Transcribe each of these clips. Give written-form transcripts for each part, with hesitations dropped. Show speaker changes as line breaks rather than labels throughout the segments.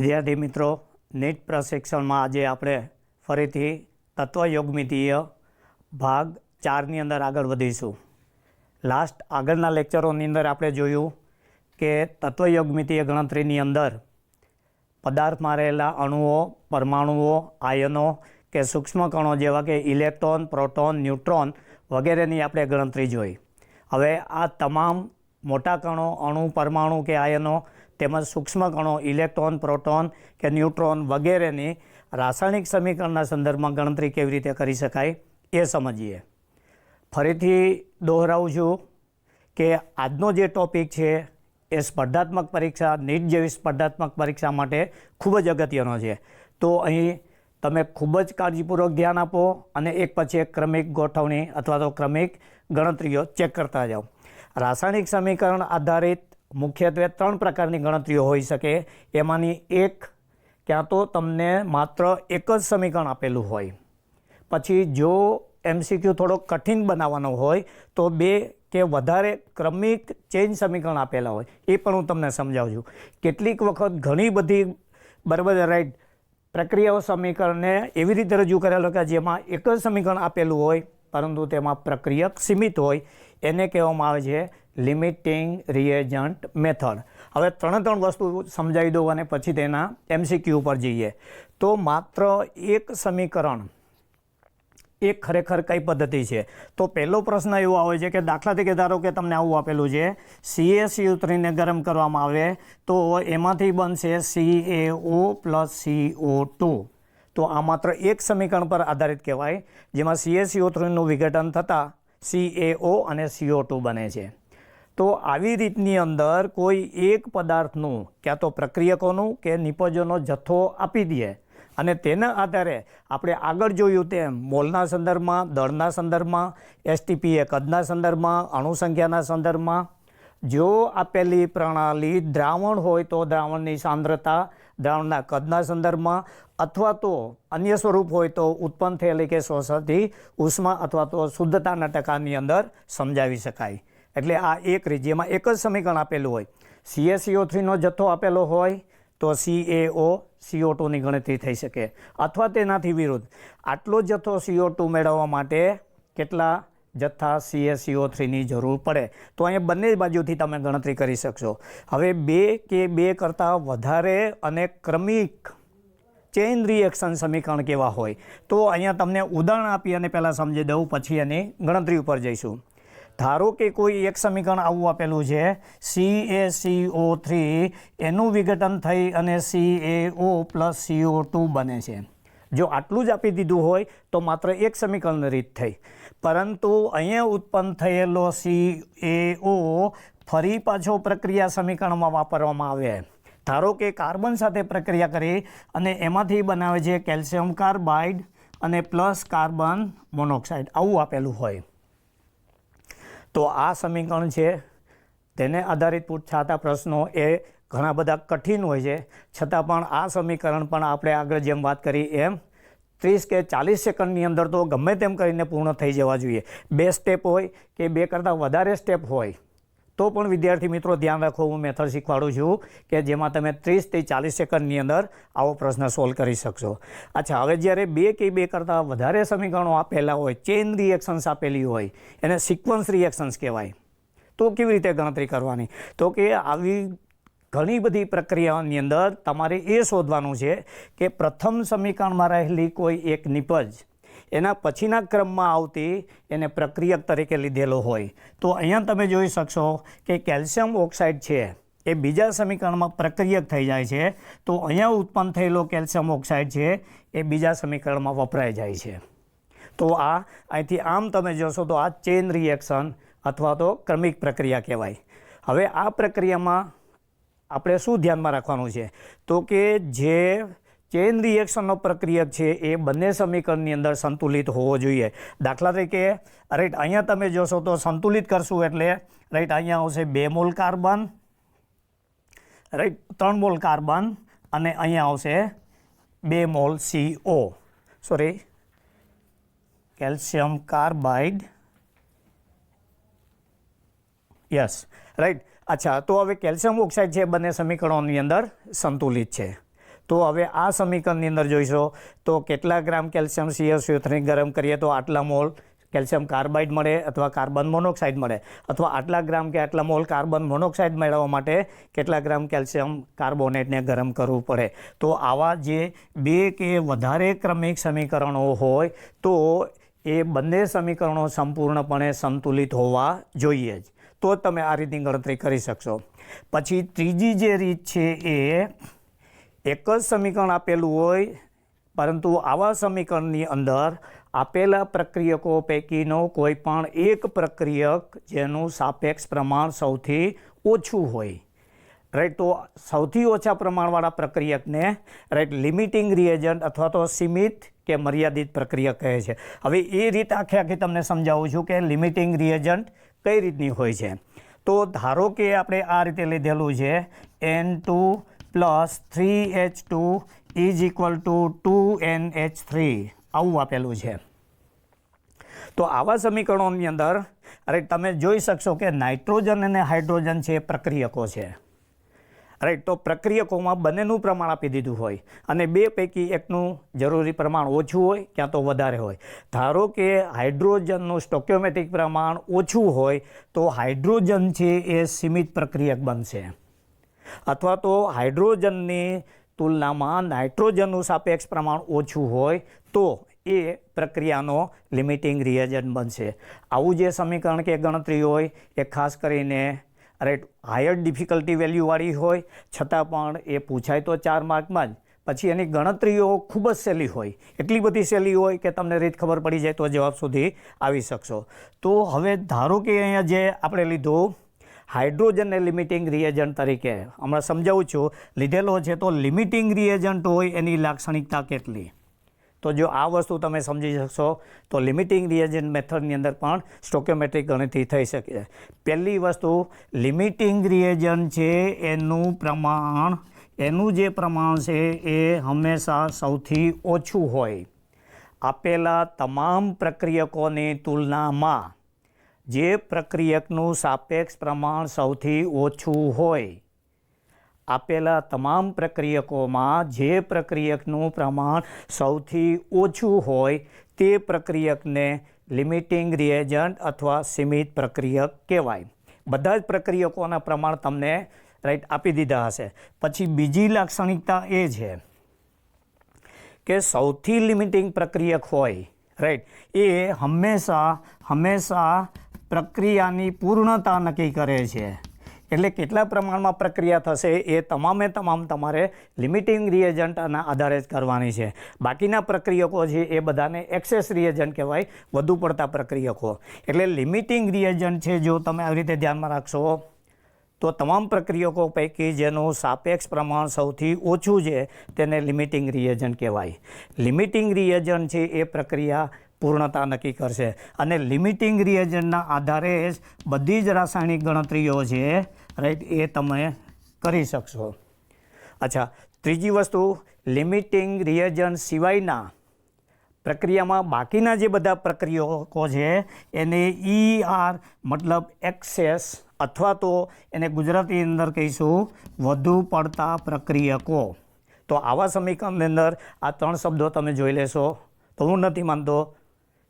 વિદ્યાર્થી મિત્રો, નીટ પ્રશિક્ષણમાં આજે આપણે ફરીથી તત્વયોગમિતીય ભાગ 4ની અંદર આગળ વધીશું. આગળના લેક્ચરોની અંદર આપણે જોયું કે તત્વયોગમિતીય ગણતરીની અંદર પદાર્થમાં રહેલા અણુઓ, પરમાણુઓ, આયનો કે સૂક્ષ્મ કણો જેવા કે ઇલેક્ટ્રોન, પ્રોટોન, ન્યુટ્રોન વગેરેની આપણે ગણતરી જોઈ. હવે આ તમામ મોટા કણો, અણુ, પરમાણુ કે આયનો તેમજ સૂક્ષ્મ કણો, ઇલેક્ટ્રોન, પ્રોટોન કે ન્યુટ્રોન વગેરેની રાસાયણિક સમીકરણના સંદર્ભમાં ગણતરી કેવી રીતે કરી શકાય એ સમજીએ. ફરીથી દોહરાવું છું કે આજનો જે ટૉપિક છે એ સ્પર્ધાત્મક પરીક્ષા, નીટ જેવી સ્પર્ધાત્મક પરીક્ષા માટે ખૂબ જ અગત્યનો છે. તો અહીં તમે ખૂબ જ કાળજીપૂર્વક ધ્યાન આપો અને એક પછી એક ક્રમિક ગોઠવણી અથવા તો ક્રમિક ગણતરીઓ ચેક કરતા જાઓ. રાસાયણિક સમીકરણ આધારિત મુખ્યત્વે 3 પ્રકારની ગણતરીઓ હોઈ શકે. એમાંની એક ક્યાં તો તમને માત્ર એક જ સમીકરણ આપેલું હોય, પછી જો MCQ થોડો કઠિન બનાવવાનો હોય તો 2 કે વધારે ક્રમિક ચેન્જ સમીકરણ આપેલા હોય. એ પણ હું તમને સમજાવું છું. કેટલીક વખત ઘણી બધી બરાબર રાઈટ પ્રક્રિયાઓ સમીકરણને એવી રીતે રજૂ કરેલો કે જેમાં એક જ સમીકરણ આપેલું હોય પરંતુ તેમાં પ્રક્રિયક સીમિત હોય. એને કહેવામાં આવે છે લિમિટિંગ રિએજન્ટ મેથડ. હવે 3 વસ્તુ સમજાવી દઉં અને પછી તેના MCQ ઉપર જઈએ. તો માત્ર એક સમીકરણ એ ખરેખર કઈ પદ્ધતિ છે? તો પહેલો પ્રશ્ન એવો આવે છે કે દાખલા તરીકે ધારો કે તમને આવું આપેલું છે CaCO3ને ગરમ કરવામાં આવે તો એમાંથી બનશે CaO + CO2. તો આ માત્ર એક સમીકરણ પર આધારિત કહેવાય, જેમાં CaCO3નું વિઘટન થતાં CaO અને CO2 બને છે. તો આવી રીતની અંદર કોઈ એક પદાર્થનું ક્યાં તો પ્રક્રિયકોનું કે નિપજોનો જથ્થો આપી દે અને તેના આધારે આપણે આગળ જોયું તેમ મોલના સંદર્ભમાં, દળના સંદર્ભમાં, STP એ કદના સંદર્ભમાં, અણુ સંખ્યાના સંદર્ભમાં, જો આપેલી પ્રણાલી દ્રાવણ હોય તો દ્રાવણની સાંદ્રતા, દ્રાવણના કદના સંદર્ભમાં, અથવા તો અન્ય સ્વરૂપ હોય તો ઉત્પન્ન થયેલી કે શોષાતી ઉષ્મા અથવા તો શુદ્ધતાના ટકાની અંદર સમજાવી શકાય. એટલે આ એક રીત જેમાં એક જ સમીકરણ આપેલું હોય. CaCO3નો જથ્થો આપેલો હોય તો CaO CO2ની ગણતરી થઈ શકે, અથવા તેનાથી વિરુદ્ધ આટલો જથ્થો CO2 મેળવવા માટે કેટલા જથ્થા CaCO3ની જરૂર પડે. તો અહીંયા બંને બાજુથી તમે ગણતરી કરી શકશો. હવે 2 કે 2 કરતાં વધારે અને ક્રમિક ચેઇન રિએક્શન સમીકરણ કેવા હોય તો અહીંયા તમને ઉદાહરણ આપી અને પહેલાં સમજી દઉં, પછી એની ગણતરી ઉપર જઈશું. ધારો કે કોઈ એક સમીકરણ આવું આપેલું છે CaCO3 એનું વિઘટન થઈ અને CaO + CO2 બને છે. જો આટલું જ આપી દીધું હોય તો માત્ર એક સમીકરણ રીત થઈ, પરંતુ અહીંયા ઉત્પન્ન થયેલો CaO ફરી પાછો પ્રક્રિયા સમીકરણમાં વાપરવામાં આવે. ધારો કે કાર્બન સાથે પ્રક્રિયા કરી અને એમાંથી બનાવે છે કેલ્શિયમ કાર્બાઇડ અને પ્લસ કાર્બન મોનોક્સાઇડ, આવું આપેલું હોય. તો આ સમીકરણ છે તેને આધારિત પૂછાતા પ્રશ્નો એ ઘણા બધા કઠિન હોય છે, છતાં પણ આ સમીકરણ પણ આપણે આગળ જેમ વાત કરી એમ 30 કે 40 સેકન્ડની અંદર તો ગમે તેમ કરીને પૂર્ણ થઈ જવા જોઈએ. 2 સ્ટેપ હોય કે 2 કરતાં વધારે સ્ટેપ હોય તો પણ વિદ્યાર્થી મિત્રો ધ્યાન રાખો, હું મેથડ શીખવાડું છું કે જેમાં તમે 30 થી 40 સેકન્ડની અંદર આવો પ્રશ્ન સોલ્વ કરી શકશો. અચ્છા, હવે જ્યારે 2 કે 2 કરતાં વધારે સમીકરણો આપેલા હોય, ચેઇન રિએક્શન્સ આપેલી હોય, એને સિક્વન્સ રિએક્શન્સ કહેવાય. તો કેવી રીતે ગણતરી કરવાની? તો કે આવી ઘણી બધી પ્રક્રિયાઓની અંદર તમારે એ શોધવાનું છે કે પ્રથમ સમીકરણમાં રહેલી કોઈ એક નિપજ એના પછીના ક્રમમાં આવતી એને પ્રક્રિયક તરીકે લીધેલો હોય. તો અહીંયા તમે જોઈ શકશો કે કેલ્શિયમ ઓક્સાઇડ છે એ બીજા સમીકરણમાં પ્રક્રિયક થઈ જાય છે, તો અહીંયા ઉત્પન્ન થયેલો કેલ્શિયમ ઓક્સાઇડ છે એ બીજા સમીકરણમાં વપરાઈ જાય છે. તો આ અહીંથી આમ તમે જોશો તો આ ચેઇન રિએક્શન અથવા તો ક્રમિક પ્રક્રિયા કહેવાય. હવે આ પ્રક્રિયામાં આપણે શું ધ્યાનમાં રાખવાનું છે? તો કે જે ચેઇન રિએક્શનનો પ્રક્રિયક છે એ બંને સમીકરણની અંદર સંતુલિત હોવો જોઈએ. દાખલા તરીકે રાઈટ અહીંયા તમે જોશો તો સંતુલિત કરશું એટલે રાઈટ અહીંયા આવશે 2 mall carbon, right 3 mall carbon અને અહીંયા આવશે 2 mall CO, sorry calcium carbide, yes right. અચ્છા, તો હવે કેલ્શિયમ ઓક્સાઇડ છે બંને સમીકરણોની અંદર સંતુલિત છે. તો હવે આ સમીકરણની અંદર જોઈશો તો કેટલા ગ્રામ કેલ્શિયમ CaCO3 ગરમ કરીએ તો આટલા મોલ કેલ્શિયમ કાર્બાઇડ મળે અથવા કાર્બન મોનોક્સાઇડ મળે, અથવા આટલા ગ્રામ કે આટલા મોલ કાર્બન મોનોક્સાઇડ મેળવવા માટે કેટલા ગ્રામ કેલ્શિયમ કાર્બોનેટને ગરમ કરવું પડે. તો આવા જે 2 કે વધારે ક્રમિક સમીકરણો હોય તો એ બંને સમીકરણો સંપૂર્ણપણે સંતુલિત હોવા જોઈએ જ, તો તમે આ રીતની ગણતરી કરી શકશો. પછી ત્રીજી જે રીત છે એ એક જ સમીકરણ આપેલું હોય પરંતુ આવા સમીકરણની અંદર આપેલા પ્રક્રિયકો પૈકીનો કોઈ પણ એક પ્રક્રિયક જેનું સાપેક્ષ પ્રમાણ સૌથી ઓછું હોય, રાઈટ. તો સૌથી ઓછા પ્રમાણવાળા પ્રક્રિયકને રાઈટ લિમિટિંગ રિએજન્ટ અથવા તો સીમિત કે મર્યાદિત પ્રક્રિયક કહે છે. હવે એ રીત આખી તમને સમજાવું છું કે લિમિટિંગ રિએજન્ટ કઈ રીતની હોય છે. તો ધારો કે આપણે આ રીતે લીધેલું છે N2 + 3H2 = 2NH3 આવું આપેલું છે. તો આવા સમીકરણોની અંદર રાઈટ તમે જોઈ શકશો કે નાઇટ્રોજન અને હાઇડ્રોજન છે પ્રક્રિયકો છે, રાઈટ. તો પ્રક્રિયકોમાં બંનેનું પ્રમાણ આપી દીધું હોય અને 2 પૈકી એકનું જરૂરી પ્રમાણ ઓછું હોય ક્યાં તો વધારે હોય. ધારો કે હાઇડ્રોજનનું સ્ટોઇકિયોમેટ્રિક પ્રમાણ ઓછું હોય તો હાઇડ્રોજન છે એ સીમિત પ્રક્રિયક બનશે, અથવા તો હાઇડ્રોજનની તુલનામાં નાઇટ્રોજનનું સાપેક્ષ પ્રમાણ ઓછું હોય તો એ પ્રક્રિયાનો લિમિટિંગ રિએજન્ટ બનશે. આવું જે સમીકરણ કે ગણતરી હોય એ ખાસ કરીને રાઈટ હાયર ડિફિકલ્ટી વેલ્યુવાળી હોય છતાં પણ એ પૂછાય તો 4 માર્કમાં જ. પછી એની ગણતરીઓ ખૂબ જ સહેલી હોય, એટલી બધી સહેલી હોય કે તમને રીત ખબર પડી જાય તો જવાબ સુધી આવી શકશો. તો હવે ધારો કે અહીંયા જે આપણે લીધું હાઇડ્રોજનને લિમિટિંગ રિએજન્ટ તરીકે હમણાં સમજાવું છું લીધેલો છે, તો લિમિટિંગ રિએજન્ટ હોય એની લાક્ષણિકતા કેટલી, તો જો આ વસ્તુ તમે સમજી શકશો તો લિમિટિંગ રિએજન્ટ મેથડની અંદર પણ સ્ટોઇકિયોમેટ્રિક ગણતરી થઈ શકે. પહેલી વસ્તુ લિમિટિંગ રિએજન્ટ છે એનું જે પ્રમાણ છે એ હંમેશા સૌથી ઓછું હોય. આપેલા તમામ પ્રક્રિયકોની તુલનામાં જે પ્રક્રિયકનું સાપેક્ષ પ્રમાણ સૌથી ઓછું હોય, આપેલા તમામ પ્રક્રિયકોમાં જે પ્રક્રિયકનું પ્રમાણ સૌથી ઓછું હોય તે પ્રક્રિયકને લિમિટિંગ રિએજન્ટ અથવા સીમિત પ્રક્રિયક કહેવાય. બધા જ પ્રક્રિયકોના પ્રમાણ તમને રાઈટ આપી દીધા હશે. પછી બીજી લાક્ષણિકતા એ છે કે સૌથી લિમિટિંગ પ્રક્રિયક હોય રાઈટ એ હંમેશા પ્રક્રિયાની પૂર્ણતા નક્કી કરે છે. એટલે કેટલા પ્રમાણમાં પ્રક્રિયા થશે એ તમામે તમામ તમારે લિમિટિંગ રિએજન્ટના આધારે જ કરવાની છે. બાકીના પ્રક્રિયકો છે એ બધાને એક્સેસ રિએજન્ટ કહેવાય, વધુ પડતા પ્રક્રિયકો. એટલે લિમિટિંગ રિએજન્ટ છે જો તમે આવી રીતે ધ્યાનમાં રાખશો તો તમામ પ્રક્રિયકો પૈકી જેનું સાપેક્ષ પ્રમાણ સૌથી ઓછું છે તેને લિમિટિંગ રિએજન્ટ કહેવાય. લિમિટિંગ રિએજન્ટ છે એ પ્રક્રિયા પૂર્ણતા નક્કી કરશે અને લિમિટિંગ રિએજન્ટના આધારે જ બધી જ રાસાયણિક ગણતરીઓ છે રાઈટ એ તમે કરી શકશો. અચ્છા, ત્રીજી વસ્તુ લિમિટિંગ રિએજન્ટ સિવાયના પ્રક્રિયામાં બાકીના જે બધા પ્રક્રિયકો છે એને ER મતલબ એક્સેસ અથવા તો એને ગુજરાતી અંદર કહીશું વધુ પડતા પ્રક્રિયકો. તો આવા સમીકરણની અંદર આ 3 શબ્દો તમે જોઈ લેશો તો હું નથી માનતો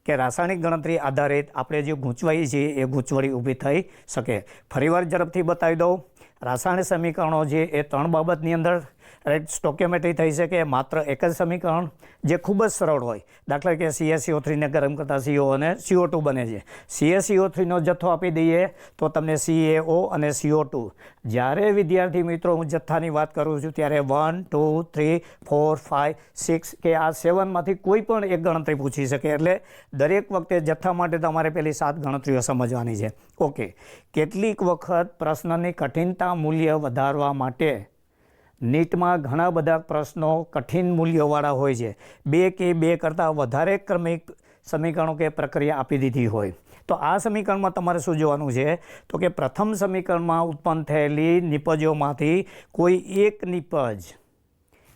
કે રાસાયણિક ગણતરી આધારિત આપણે જે ગૂંચવાઈ છે એ ગૂંચવણી ઊભી થઈ શકે. ફરીવાર ઝડપથી બતાવી દઉં, રાસાયણિક સમીકરણો છે એ 3 બાબતની અંદર રાઈટ સ્ટોઇકિયોમેટ્રી થઈ શકે. માત્ર એક જ સમીકરણ જે ખૂબ જ સરળ હોય, દાખલા કે CaCO3 ગરમ કરતાં CO અને CO2 બને છે. CaCO3નો જથ્થો આપી દઈએ તો તમને CaO અને CO2. જ્યારે વિદ્યાર્થી મિત્રો હું જથ્થાની વાત કરું છું ત્યારે 1, 2, 3, 4, 5, 6 કે આ 7માંથી કોઈ પણ એક ગણતરી પૂછી શકે. એટલે દરેક વખતે જથ્થા માટે તમારે પેલી 7 ગણતરીઓ સમજવાની છે. ઓકે, કેટલીક વખત પ્રશ્નની કઠિનતા મૂલ્ય વધારવા માટે નીટમાં ઘણા બધા પ્રશ્નો કઠિન મૂલ્યોવાળા હોય છે. 2 કે 2 કરતાં વધારે ક્રમિક સમીકરણો કે પ્રક્રિયા આપી દીધી હોય તો આ સમીકરણમાં તમારે શું જોવાનું છે તો કે પ્રથમ સમીકરણમાં ઉત્પન્ન થયેલી નિપજોમાંથી કોઈ એક નિપજ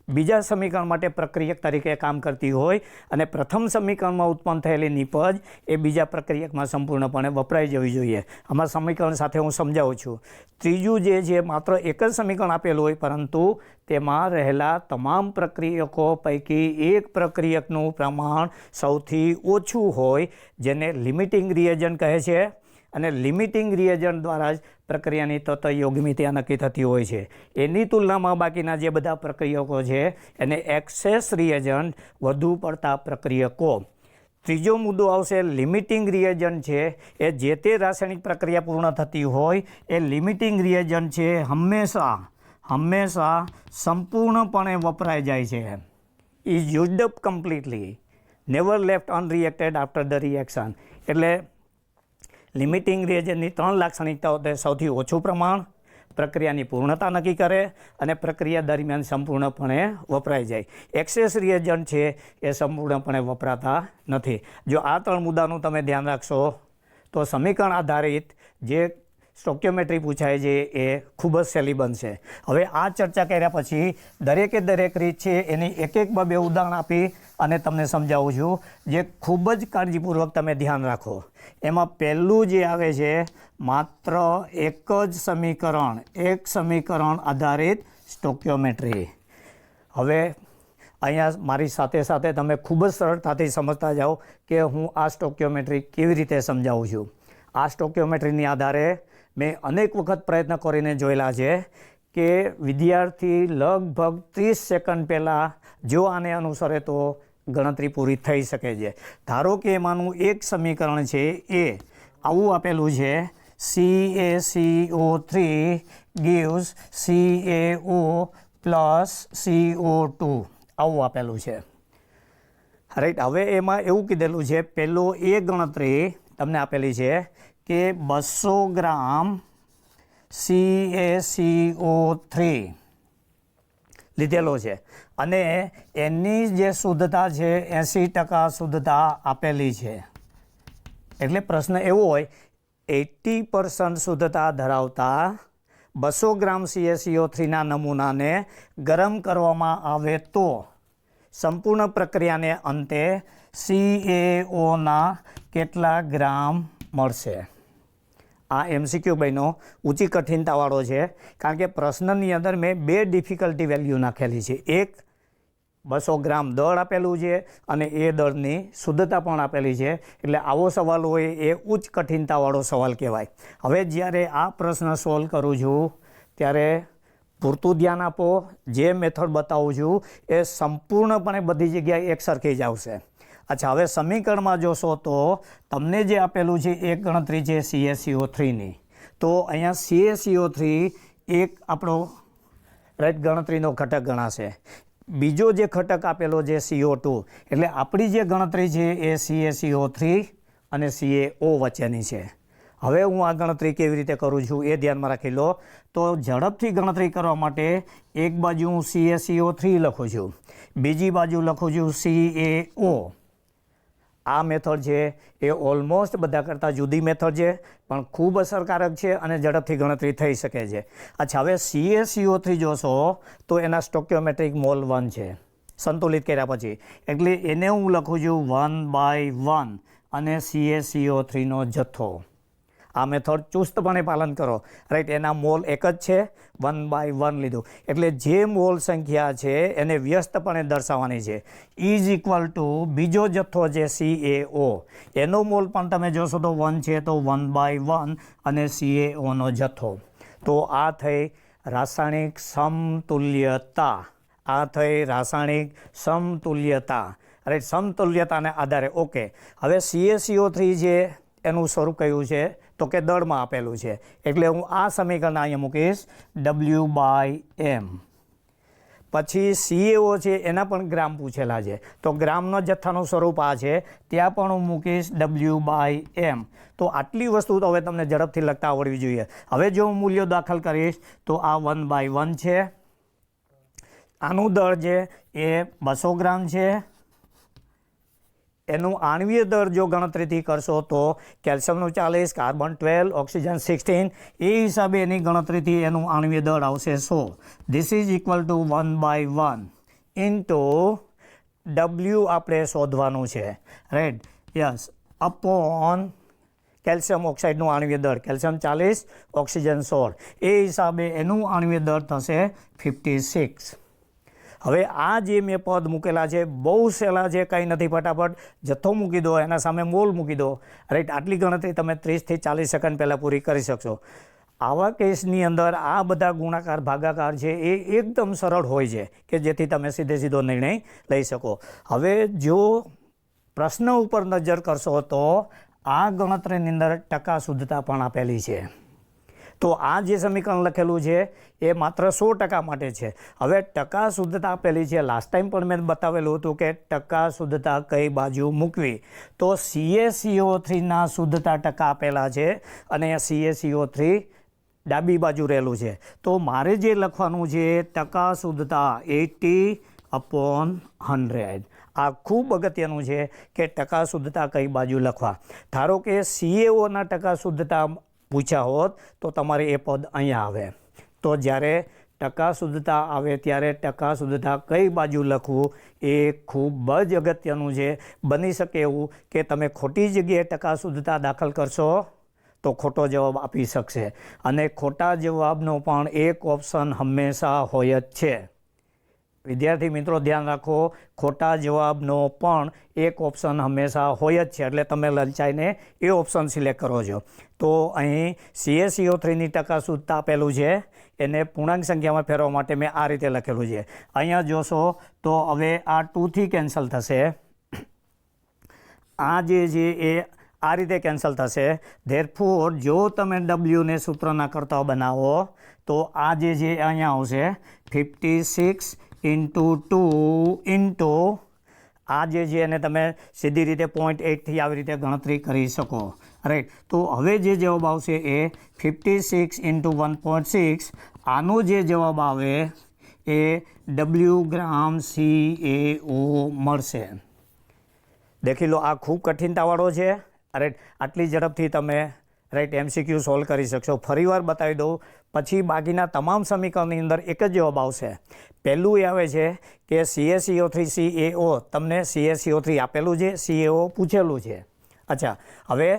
બીજા સમીકરણ માટે પ્રક્રિયક તરીકે કામ કરતી હોય અને પ્રથમ સમીકરણમાં ઉત્પન્ન થયેલી નિપજ એ બીજા પ્રક્રિયકમાં સંપૂર્ણપણે વપરાઈ જવી જોઈએ. આમાં સમીકરણ સાથે હું સમજાવું છું. ત્રીજું જે છે માત્ર એક જ સમીકરણ આપેલું હોય પરંતુ તેમાં રહેલા તમામ પ્રક્રિયકો પૈકી એક પ્રક્રિયકનું પ્રમાણ સૌથી ઓછું હોય જેને લિમિટિંગ રિએજન્ટ કહે છે અને લિમિટિંગ રિએજન્ટ દ્વારા જ પ્રક્રિયાની તત્વ યોગમિતિ નક્કી થતી હોય છે. એની તુલનામાં બાકીના જે બધા પ્રક્રિયકો છે એને એક્સેસ રિએજન્ટ વધુ પડતા પ્રક્રિયકો. ત્રીજો મુદ્દો આવશે લિમિટિંગ રિએજન્ટ છે એ જે તે રાસાયણિક પ્રક્રિયા પૂર્ણ થતી હોય એ લિમિટિંગ રિએજન્ટ છે હંમેશા સંપૂર્ણપણે વપરાઈ જાય છે. Is used up completely, never left unreacted after the reaction. એટલે લિમિટિંગ રિએજન્ટની 3 લાક્ષણિકતાઓ તે સૌથી ઓછું પ્રમાણ, પ્રક્રિયાની પૂર્ણતા નક્કી કરે અને પ્રક્રિયા દરમિયાન સંપૂર્ણપણે વપરાઈ જાય. એક્સેસ રિએજન્ટ છે એ સંપૂર્ણપણે વપરાતા નથી. જો આ 3 મુદ્દાનું તમે ધ્યાન રાખશો તો સમીકરણ આધારિત જે સ્ટોક્યોમેટ્રી પૂછાય છે એ ખૂબ જ સહેલી બનશે. હવે આ ચર્ચા કર્યા પછી દરેકે દરેક રીત છે એની એક બે ઉદાહરણ આપી અને તમને સમજાવું છું જે ખૂબ જ કાળજીપૂર્વક તમે ધ્યાન રાખો. એમાં પહેલું જે આવે છે માત્ર એક સમીકરણ આધારિત સ્ટોક્યોમેટ્રી. હવે અહીંયા મારી સાથે તમે ખૂબ જ સરળતાથી સમજતા જાઓ કે હું આ સ્ટોક્યોમેટ્રી કેવી રીતે સમજાવું છું. આ સ્ટોક્યોમેટ્રીની આધારે મેં અનેક વખત પ્રયત્ન કરીને જોયેલા છે કે વિદ્યાર્થી લગભગ 30 સેકન્ડ પહેલાં જો આને અનુસરે તો ગણતરી પૂરી થઈ શકે છે. ધારો કે એમાંનું એક સમીકરણ છે એ આવું આપેલું છે CaCO3 gives CaO plus CO2 આવું આપેલું છે. રાઈટ. હવે એમાં એવું કીધેલું છે પહેલો એ ગણતરી તમને આપેલી છે કે 200 ગ્રામ CaCO3 લીધેલો છે અને એની જે શુદ્ધતા છે 80% શુદ્ધતા આપેલી છે. એટલે પ્રશ્ન એવો હોય 80% શુદ્ધતા ધરાવતા 200 ગ્રામ CaCO3ના નમૂનાને ગરમ કરવામાં આવે તો સંપૂર્ણ પ્રક્રિયાને અંતે CaOના કેટલા ગ્રામ મળશે. આ MCQ બન્યો ઊંચી કઠિનતાવાળો છે કારણ કે પ્રશ્નની અંદર મેં 2 ડિફિકલ્ટી વેલ્યુ નાખેલી છે. એક 200 ગ્રામ દળ આપેલું છે અને એ દળની શુદ્ધતા પણ આપેલી છે. એટલે આવો સવાલ હોય એ ઉચ્ચ કઠિનતાવાળો સવાલ કહેવાય. હવે જ્યારે આ પ્રશ્ન સોલ્વ કરું છું ત્યારે પૂરતું ધ્યાન આપો. જે મેથડ બતાવું છું એ સંપૂર્ણપણે બધી જગ્યાએ એક સરખી જ આવશે. અચ્છા, હવે સમીકરણમાં જોશો તો તમને જે આપેલું છે એક ગણતરી છે CaCO3ની. તો અહીંયા CaCO3 એક આપણો રાઈટ ગણતરીનો ઘટક ગણાશે. બીજો જે ઘટક આપેલો છે CO2. એટલે આપણી જે ગણતરી છે એ CaCO3 અને CaO વચ્ચેની છે. હવે હું આ ગણતરી કેવી રીતે કરું છું એ ધ્યાનમાં રાખી લો. તો ઝડપથી ગણતરી કરવા માટે એક બાજુ હું CaCO3 લખું છું, બીજી બાજુ લખું છું CaO. આ મેથડ છે એ ઓલમોસ્ટ બધા કરતાં જુદી મેથડ છે પણ ખૂબ અસરકારક છે અને ઝડપથી ગણતરી થઈ શકે છે. અચ્છા, હવે CaCO3 જોશો તો એના સ્ટોક્યોમેટ્રિક મોલ 1 છે સંતુલિત કર્યા પછી. એટલે એને હું લખું છું 1/1 અને CaCO3નો જથ્થો. આ મેથડ ચુસ્તપણે પાલન કરો. રાઈટ. એના મોલ એક જ છે, 1/1 લીધું. એટલે જે મોલ સંખ્યા છે એને વ્યસ્તપણે દર્શાવવાની છે. ઇઝ ઇક્વલ ટુ બીજો જથ્થો છે CaO. એનો મોલ પણ તમે જોશો તો 1 છે તો 1/1 અને CaOનો જથ્થો. તો આ થઈ રાસાયણિક સમતુલ્યતા. રાઈટ. સમતુલ્યતાને આધારે ઓકે. હવે CaCO3 છે એનું સ્વરૂપ કયું છે તો કે દળમાં આપેલું છે. એટલે હું આ સમીકરણ અહીંયા મૂકીશ W/m. પછી CaO છે એના પણ ગ્રામ પૂછેલા છે તો ગ્રામનો જથ્થાનું સ્વરૂપ આ છે, ત્યાં પણ હું મૂકીશ W/m. તો આટલી વસ્તુ તો હવે તમને ઝડપથી લખતા આવડવી જોઈએ. હવે જો હું મૂલ્યો દાખલ કરીશ તો આ 1/1 છે. આનું દળ છે એ 200 ગ્રામ છે. એનું આણ્વીય દળ જો ગણતરીથી કરશો તો કેલ્શિયમનું 40, કાર્બન 12, ઓક્સિજન 16 એ હિસાબે એની ગણતરીથી એનું આણ્વીય દળ આવશે 100. This is equal two 1/1. Into W આપણે શોધવાનું છે, રાઈટ, યસ, અપોન કેલ્શિયમ ઓક્સાઇડનું આણ્વીય દળ, કેલ્શિયમ 40, ઓક્સિજન 16, એ હિસાબે એનું આણ્વીય દળ થશે 56. હવે આ જે મેં પદ મૂકેલા છે બહુ સહેલા છે, કંઈ નથી, ફટાફટ જથ્થો મૂકી દો, એના સામે મોલ મૂકી દો, રાઈટ. આટલી ગણતરી તમે 30 થી 40 સેકન્ડ પહેલાં પૂરી કરી શકશો. આવા કેસની અંદર આ બધા ગુણાકાર ભાગાકાર છે એ એકદમ સરળ હોય છે કે જેથી તમે સીધો નિર્ણય લઈ શકો. હવે જો પ્રશ્ન ઉપર નજર કરશો તો આ ગણતરીની અંદર ટકા શુદ્ધતા પણ આપેલી છે. તો આ જે સમીકરણ લખેલું છે એ માત્ર 100% માટે છે. હવે ટકા શુદ્ધતા આપેલી છે, લાસ્ટ ટાઈમ પણ મેં બતાવેલું હતું કે ટકા શુદ્ધતા કઈ બાજુ મૂકવી. તો CaCO3ના શુદ્ધતા ટકા આપેલા છે અને CaCO3 ડાબી બાજુ રહેલું છે. તો મારે જે લખવાનું છે ટકા શુદ્ધતા 80/100. આ ખૂબ અગત્યનું છે કે ટકા શુદ્ધતા કઈ બાજુ લખવા. ધારો કે CaOના ટકા શુદ્ધતા પૂછ્યા હોત તો તમારે એ પદ અહીંયા આવે. તો જ્યારે ટકા શુદ્ધતા આવે ત્યારે ટકા શુદ્ધતા કઈ બાજુ લખવું એ ખૂબ જ અગત્યનું છે. બની શકે એવું કે તમે ખોટી જગ્યાએ ટકા શુદ્ધતા દાખલ કરશો તો ખોટો જવાબ આપી શકશે, અને ખોટા જવાબનો પણ એક ઓપ્શન હંમેશા હોય જ છે. વિદ્યાર્થી મિત્રો ધ્યાન રાખો, ખોટા જવાબનો પણ એક ઓપ્શન હંમેશા હોય જ છે, એટલે તમે લલચાઈને એ ઓપ્શન સિલેક્ટ કરો છો. તો અહીં CaCO3ની ટકા શુદ્ધતા આપેલું છે, એને પૂર્ણાંક સંખ્યામાં ફેરવવા માટે મેં આ રીતે લખેલું છે. અહીંયા જોશો તો હવે આ 2થી કેન્સલ થશે, આ જે છે એ આ રીતે કેન્સલ થશે. ધેરફોર જો તમે ડબલ્યુને સૂત્રના કરતા બનાવો તો આ જે છે અહીંયા આવશે 56 × 2 ઇન્ટુ આ જે છે એને તમે સીધી રીતે 0.8થી આવી રીતે ગણતરી કરી શકો, રાઈટ. તો હવે જે જવાબ આવશે એ 56 × 1.6. આનો જે જવાબ આવે એ W ગ્રામ CaO મળશે. દેખી લો, આ ખૂબ કઠિનતાવાળો છે, રાઈટ. આટલી ઝડપથી તમે રાઈટ MCQ સોલ્વ કરી શકશો. ફરીવાર બતાવી દઉં, પછી બાકીના તમામ સમીકરણની અંદર એક જ જવાબ આવશે. પહેલું એ આવે છે કે CaCO3 CaO, તમને CaCO3 આપેલું છે, CaO પૂછેલું છે. અચ્છા, હવે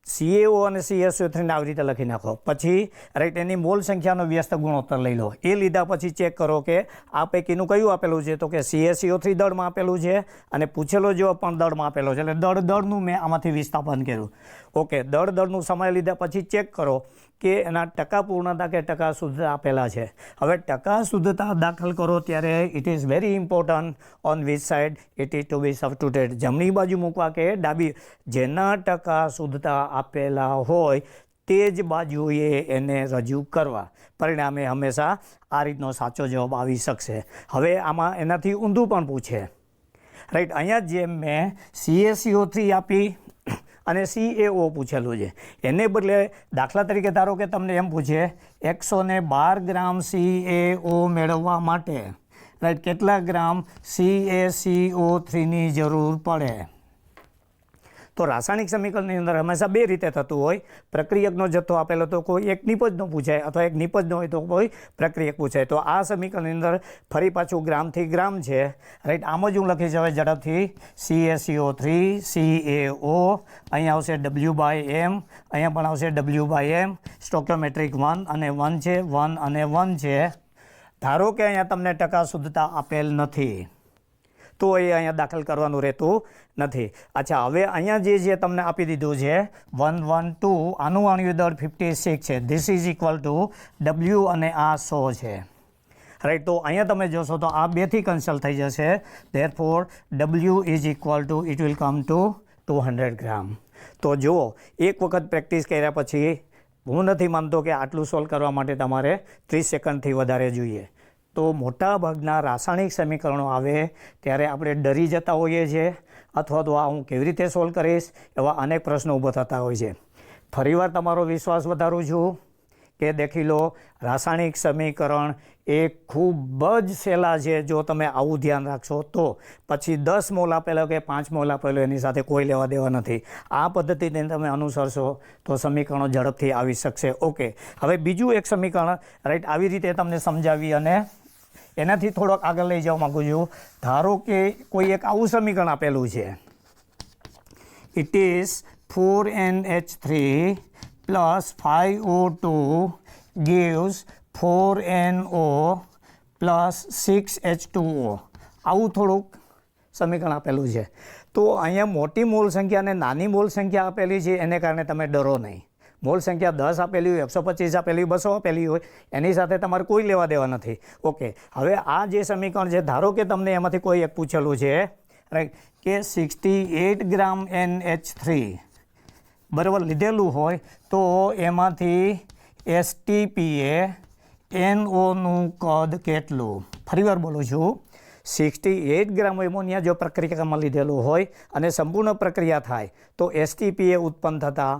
CaO અને CaCO3ને આવી રીતે લખી નાખો. પછી રાઈટ એની મોલ સંખ્યાનો વ્યસ્ત ગુણોત્તર લઈ લો. એ લીધા પછી ચેક કરો કે આ પૈકીનું કયું આપેલું છે, તો કે CaCO3 દળમાં આપેલું છે અને પૂછેલો જવાબ પણ દળમાં આપેલો છે, એટલે દળનું મેં આમાંથી વિસ્થાપન કર્યું. ઓકે, દળનું સમય લીધા પછી ચેક કરો કે એના ટકા પૂર્ણતા કે ટકા શુદ્ધતા આપેલા છે. હવે ટકા શુદ્ધતા દાખલ કરો ત્યારે it is very important on which side it is to be substituted, જમણી બાજુ મૂકવા કે ડાબી. જેના ટકા શુદ્ધતા આપેલા હોય તે જ બાજુએ એને રજૂ કરવા. પરિણામે હંમેશા આ રીતનો સાચો જવાબ આવી શકશે. હવે આમાં એનાથી ઊંધું પણ પૂછે, રાઈટ. અહીંયા જેમ મેં CaCO3 આપી અને CaO પૂછેલું છે, એને બદલે દાખલા તરીકે ધારો કે તમને એમ પૂછે 112 ગ્રામ CaO મેળવવા માટે રાઈટ કેટલા ગ્રામ CaCO3ની જરૂર પડે. તો રાસાયણિક સમીકરણની અંદર હંમેશા બે રીતે થતું હોય. પ્રક્રિયકનો જથ્થો આપેલો તો કોઈ એક નિપજનો પૂછાય, અથવા એક નિપજનો હોય તો કોઈ પ્રક્રિયક પૂછાય. તો આ સમીકરણની અંદર ફરી પાછું ગ્રામથી ગ્રામ છે, રાઈટ. આમ જ હું લખીશ હવે ઝડપથી CaCO3 CaO, અહીંયા આવશે W/m, અહીંયા પણ આવશે W/m. સ્ટોકિયોમેટ્રિક 1 અને 1 છે, 1 અને 1 છે. ધારો કે અહીંયા તમને ટકા શુદ્ધતા આપેલ નથી તો એ અહીંયા દાખલ કરવાનું રહેતું નથી. અચ્છા, હવે અહીંયા જે તમને આપી દીધું છે 112, આનું આણ્વીય દળ 56 છે. This is equal two W અને આ 100 છે, રાઈટ. તો અહીંયા તમે જોશો તો આ બેથી કેન્સલ થઈ જશે. Therefore W is equal to it will come to 200 gram. તો જુઓ, એક વખત પ્રેક્ટિસ કર્યા પછી હું નથી માનતો કે આટલું સોલ્વ કરવા માટે તમારે 30 સેકન્ડથી વધારે જોઈએ. તો મોટાભાગના રાસાયણિક સમીકરણો આવે ત્યારે આપણે ડરી જતા હોઈએ છીએ, અથવા તો આ હું કેવી રીતે સોલ્વ કરીશ એવા અનેક પ્રશ્નો ઊભા થતા હોય છે. ફરીવાર તમારો વિશ્વાસ વધારું છું કે દેખી લો, રાસાયણિક સમીકરણ એ ખૂબ જ સહેલા છે. જો તમે આવું ધ્યાન રાખશો તો પછી 10 મોલ આપેલો કે 5 મોલ આપેલો એની સાથે કોઈ લેવા દેવા નથી. આ પદ્ધતિને તમે અનુસરશો તો સમીકરણો ઝડપથી આવી શકશે. ઓકે, હવે બીજું એક સમીકરણ રાઈટ આવી રીતે તમને સમજાવી અને એનાથી થોડોક આગળ લઈ જવા માગું છું. ધારો કે કોઈ એક આવું સમીકરણ આપેલું છે. It is 4NH3 plus 5O2 gives 4NO plus 6H2O. આવું થોડુંક સમીકરણ આપેલું છે. તો અહીંયા મોટી મોલ સંખ્યા અને નાની મોલ સંખ્યા આપેલી છે, એને કારણે તમે ડરો નહીં. મોલ સંખ્યા 10 આપેલી હોય, 125 આપેલી હોય, 200 આપેલી હોય, એની સાથે તમારે કોઈ લેવા દેવા નથી. ઓકે, હવે આ જે સમીકરણ છે, ધારો કે તમને એમાંથી કોઈ એક પૂછેલું છે, રાઈટ, કે 68 ગ્રામ NH3 બરાબર લીધેલું હોય તો એમાંથી STPA NOનું કદ કેટલું? ફરીવાર બોલું છું, 68 ગ્રામ એમોનિયા જો પ્રક્રિયામાં લીધેલું હોય અને સંપૂર્ણ પ્રક્રિયા થાય તો STPA ઉત્પન્ન થતા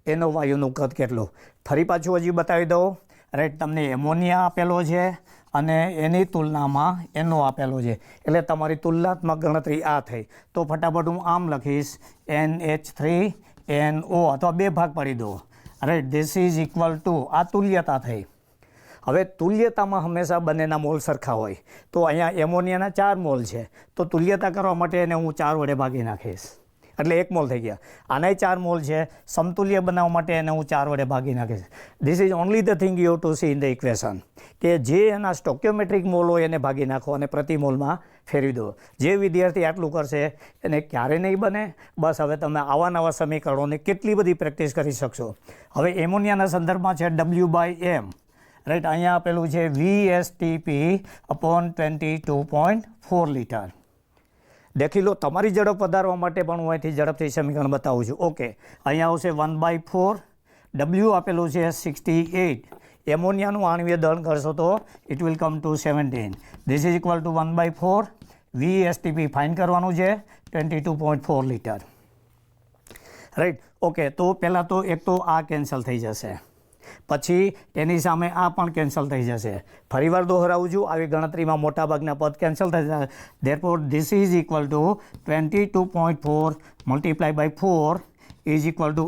એનો વાયુનું કદ કેટલું? ફરી પાછું હજી બતાવી દઉં, રાઈટ. તમને એમોનિયા આપેલો છે અને એની તુલનામાં એનો આપેલો છે, એટલે તમારી તુલનાત્મક ગણતરી આ થઈ. તો ફટાફટ હું આમ લખીશ, NH3NO, અથવા 2 ભાગ પાડી દો, right. This is equal two, આ તુલ્યતા થઈ. હવે તુલ્યતામાં હંમેશા બંનેના મોલ સરખા હોય. તો અહીંયા એમોનિયાના 4 મોલ છે, તો તુલ્યતા કરવા માટે એને હું 4 વડે ભાગી નાખીશ, એટલે 1 મોલ થઈ ગયા. આનાય 4 મોલ છે, સમતુલ્ય બનાવવા માટે એને હું 4 વડે ભાગી નાખીશ. This is only the thing you to see in the equation, કે જે એના સ્ટોક્યોમેટ્રિક મોલ હોય એને ભાગી નાખો અને પ્રતિ મોલમાં ફેરવી દો. જે વિદ્યાર્થી આટલું કરશે એને ક્યારે નહીં બને. બસ હવે તમે આવા નવા સમીકરણોની કેટલી બધી પ્રેક્ટિસ કરી શકશો. હવે એમોનિયાના સંદર્ભમાં છે W/M, રાઈટ. અહીંયા આપેલું છે VSTP/22.4 લીટર. દેખી લો, તમારી ઝડપ વધારવા માટે પણ હું અહીંથી ઝડપથી સમીકરણ બતાવું છું. ઓકે, અહીંયા આવશે 1/4, W આપેલું છે 68, એમોનિયાનું આણ્વીય દહન કરશો તો it will come to 17. This is equal to 1/4, VSTP find કરવાનું છે 22.4 લીટર, રાઈટ. ઓકે, તો પહેલાં તો એક તો આ કેન્સલ થઈ જશે, પછી એની સામે આ પણ કેન્સલ થઈ જશે. ફરીવાર દોહરાવું છું, આવી ગણતરીમાં મોટાભાગના પદ કેન્સલ થઈ જશે. Therefore this is equal to 22.4 multiply by 4 is equal to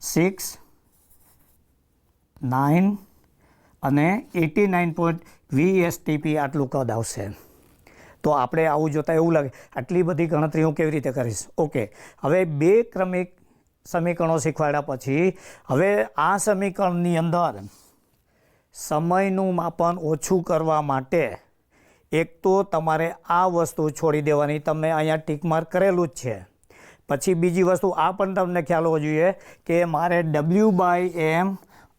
6, 9 અને 89. VSTP આટલું કદ આવશે. તો આપણે આવું જોતાં એવું લાગે આટલી બધી ગણતરી હું કેવી રીતે કરીશ. ઓકે, હવે 2 ક્રમિક સમીકરણો શીખવાડ્યા પછી હવે આ સમીકરણની અંદર સમયનું માપન ઓછું કરવા માટે એક તો તમારે આ વસ્તુ છોડી દેવાની, તમે અહીંયા ટીક માર્ક કરેલું જ છે. પછી બીજી વસ્તુ આ પણ તમને ખ્યાલ હોવો જોઈએ કે મારે W/M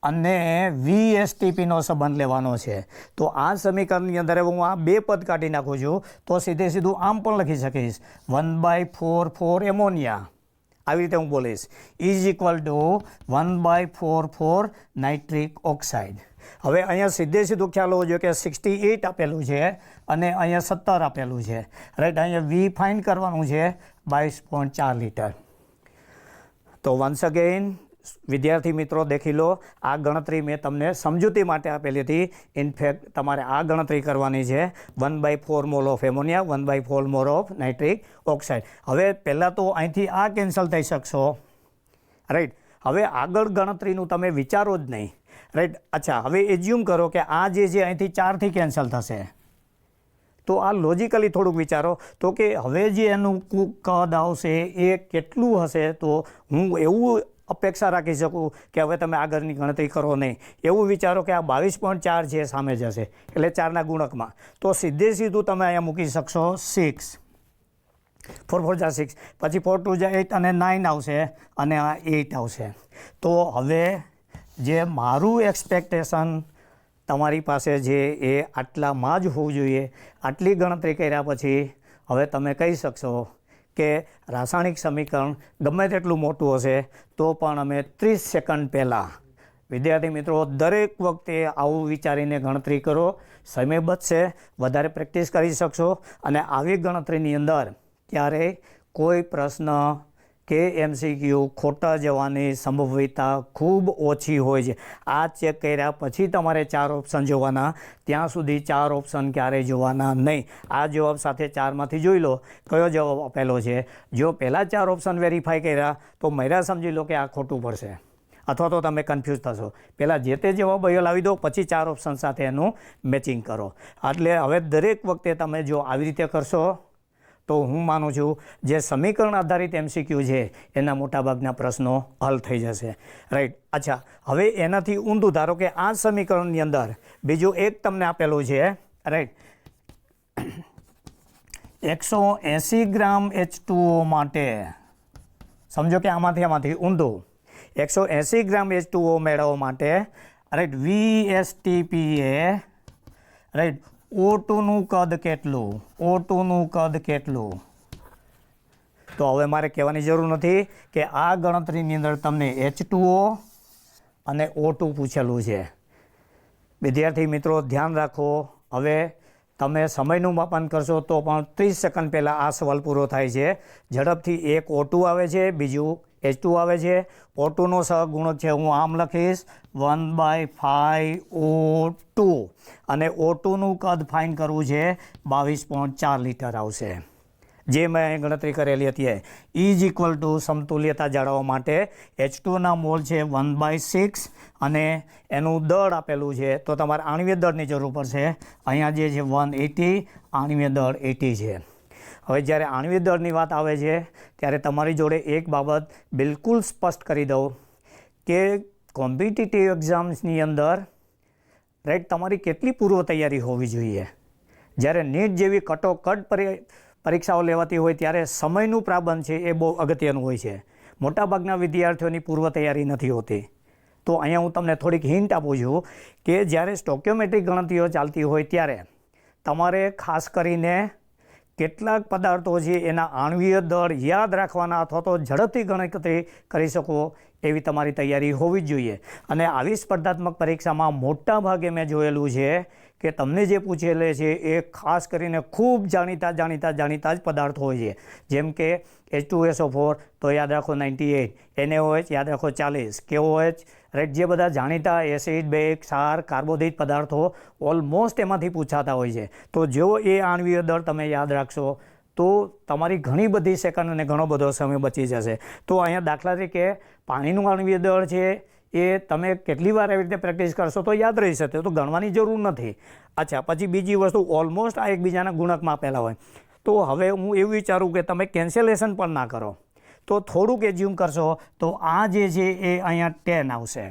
અને VSTPનો સંબંધ લેવાનો છે. તો આ સમીકરણની અંદર હું આ 2 પદ કાઢી નાખું છું તો સીધું આમ પણ લખી શકીશ, 1/4 એમોનિયા, આવી રીતે હું બોલીશ, is equal to 1/4 nitric oxide. હવે અહીંયા સીધું ખ્યાલ હોવો જોઈએ કે 68 આપેલું છે અને અહીંયા 17 આપેલું છે, રાઈટ. અહીંયા V ફાઇન કરવાનું છે 22.4 લીટર. તો વન્સ અગેઇન વિદ્યાર્થી મિત્રો દેખી લો, આ ગણતરી મેં તમને સમજૂતી માટે આપેલી હતી. ઇનફેક્ટ તમારે આ ગણતરી કરવાની છે, 1/4 mall of ammonia, 1/4 mall of nitric oxide. હવે પહેલાં તો અહીંથી આ કેન્સલ થઈ શકશો, રાઈટ. હવે આગળ ગણતરીનું તમે વિચારો જ નહીં, રાઈટ. અચ્છા, હવે એઝ્યુમ કરો કે આ જે અહીંથી 4થી કેન્સલ થશે, તો આ લોજિકલી થોડુંક વિચારો તો કે હવે જે એનું કદ આવશે એ કેટલું હશે. તો હું એવું અપેક્ષા રાખી શકું કે હવે તમે આગળની ગણતરી કરો નહીં. એવું વિચારો કે આ 22.4 છે સામે જશે, એટલે 4ના ગુણકમાં. તો સીધું તમે અહીંયા મૂકી શકશો 6, 4 4 જા 6, પછી 4 2 જા 8 અને 9 આવશે અને આ 8 આવશે. તો હવે જે મારું એક્સપેક્ટેશન તમારી પાસે છે એ આટલામાં જ હોવું જોઈએ. આટલી ગણતરી કર્યા પછી હવે તમે કહી શકશો કે રાસાયણિક સમીકરણ ગમે તેટલું મોટું હશે તો પણ અમે 30 સેકન્ડ પહેલાં, વિદ્યાર્થી મિત્રો દરેક વખતે આવું વિચારીને ગણતરી કરો, સમય બચશે, વધારે પ્રેક્ટિસ કરી શકશો અને આવી ગણતરીની અંદર ક્યારેય કોઈ પ્રશ્ન કે MCQ ખોટા જવાની સંભવિતતા ખૂબ ઓછી હોય છે. આ ચેક કર્યા પછી તમારે 4 ઓપ્શન જોવાના, ત્યાં સુધી 4 ઓપ્શન ક્યારેય જોવાના નહીં. આ જવાબ સાથે 4માંથી જોઈ લો કયો જવાબ આપેલો છે. જો પહેલાં 4 ઓપ્શન વેરીફાઈ કર્યા તો મહિરા સમજી લો કે આ ખોટું પડશે અથવા તો તમે કન્ફ્યુઝ થશો. પહેલાં જે તે જવાબ અહીંયા લાવી દો, પછી 4 ઓપ્શન સાથે એનું મેચિંગ કરો. એટલે હવે દરેક વખતે તમે જો આવી રીતે કરશો તો હું માનું છું જે સમીકરણ આધારિત MCQ છે એના મોટાભાગના પ્રશ્નો હલ થઈ જશે. રાઈટ. અચ્છા, હવે એનાથી ઊંધું ધારો કે આ સમીકરણની અંદર બીજું એક તમને આપેલું છે. રાઈટ. 180 ગ્રામ H2O માટે સમજો કે આમાંથી ઊંધું 180 ગ્રામ H2O મેળવવા માટે રાઈટ VSTPએ રાઈટ O2નું કદ કેટલું, O2નું કદ કેટલું. તો હવે મારે કહેવાની જરૂર નથી કે આ ગણતરીની અંદર તમને H2O અને O2 પૂછેલું છે. વિદ્યાર્થી મિત્રો ધ્યાન રાખો, હવે તમે સમયનું માપન કરશો તો પણ 30 સેકન્ડ પહેલાં આ સવાલ પૂરો થાય છે. ઝડપથી એક O2 આવે છે, બીજું H2 આવે છે. O2નો સહગુણક છે હું આમ લખીશ 1/5 O2 અને O2નું કદ ફાઇન કરવું છે 22.4 લીટર આવશે, જે મેં ગણતરી કરેલી હતી. ઇઝ ઇક્વલ ટુ સમતુલ્યતા જાળવવા માટે H2ના મોલ છે 1/6 અને એનું દળ આપેલું છે તો તમારે આણ્વીય દળની જરૂર પડશે. અહીંયા જે છે 180, આણ્વીય દળ 80 છે. હવે જ્યારે આણ્વીય દળની વાત આવે છે ત્યારે તમારી જોડે એક બાબત બિલકુલ સ્પષ્ટ કરી દઉં કે કોમ્પિટિટિવ એક્ઝામ્સની અંદર રાઈટ તમારી કેટલી પૂર્વ તૈયારી હોવી જોઈએ. જ્યારે નીટ જેવી કટોકટ પરીક્ષાઓ લેવાતી હોય ત્યારે સમયનું પ્રાબંધ છે એ બહુ અગત્યનું હોય છે. મોટાભાગના વિદ્યાર્થીઓની પૂર્વ તૈયારી નથી હોતી. તો અહીંયા હું તમને થોડીક હિન્ટ આપું છું કે જ્યારે સ્ટોક્યોમેટ્રિક ગણતરીઓ ચાલતી હોય ત્યારે તમારે ખાસ કરીને કેટલાક પદાર્થો છે એના આણ્વીય દળ યાદ રાખવાના અથવા તો ઝડપથી ગણતરી કરી શકો એવી તમારી તૈયારી હોવી જ જોઈએ. અને આવી સ્પર્ધાત્મક પરીક્ષામાં મોટા ભાગે મેં જોયેલું છે કે તમને જે પૂછેલે છે એ ખાસ કરીને ખૂબ જાણીતા જ પદાર્થ હોય છે. જેમ કે H2SO4 તો યાદ રાખો 98, NaOH યાદ રાખો 40, KOH રાઈટ, જે બધા જાણીતા એસિડ, બેઝ, ક્ષાર, કાર્બોદિત પદાર્થો ઓલમોસ્ટ એમાંથી પૂછાતા હોય છે. તો જો એ આણ્વીય દળ તમે યાદ રાખશો તો તમારી ઘણી બધી સેકન્ડ અને ઘણો બધો સમય બચી જશે. તો અહીંયા દાખલા તરીકે પાણીનું આણ્વીય દળ છે એ તમે કેટલી વાર એવી રીતે પ્રેક્ટિસ કરશો તો યાદ રહી શકે, તો ગણવાની જરૂર નથી. અચ્છા, પછી બીજી વસ્તુ ઓલમોસ્ટ આ એકબીજાના ગુણકમાં આપેલા હોય. તો હવે હું એવું વિચારું કે તમે કેન્સલેશન પણ ના કરો, તો થોડુંક એઝ્યુમ કરશો તો આ જે છે એ અહીંયા 10 આવશે.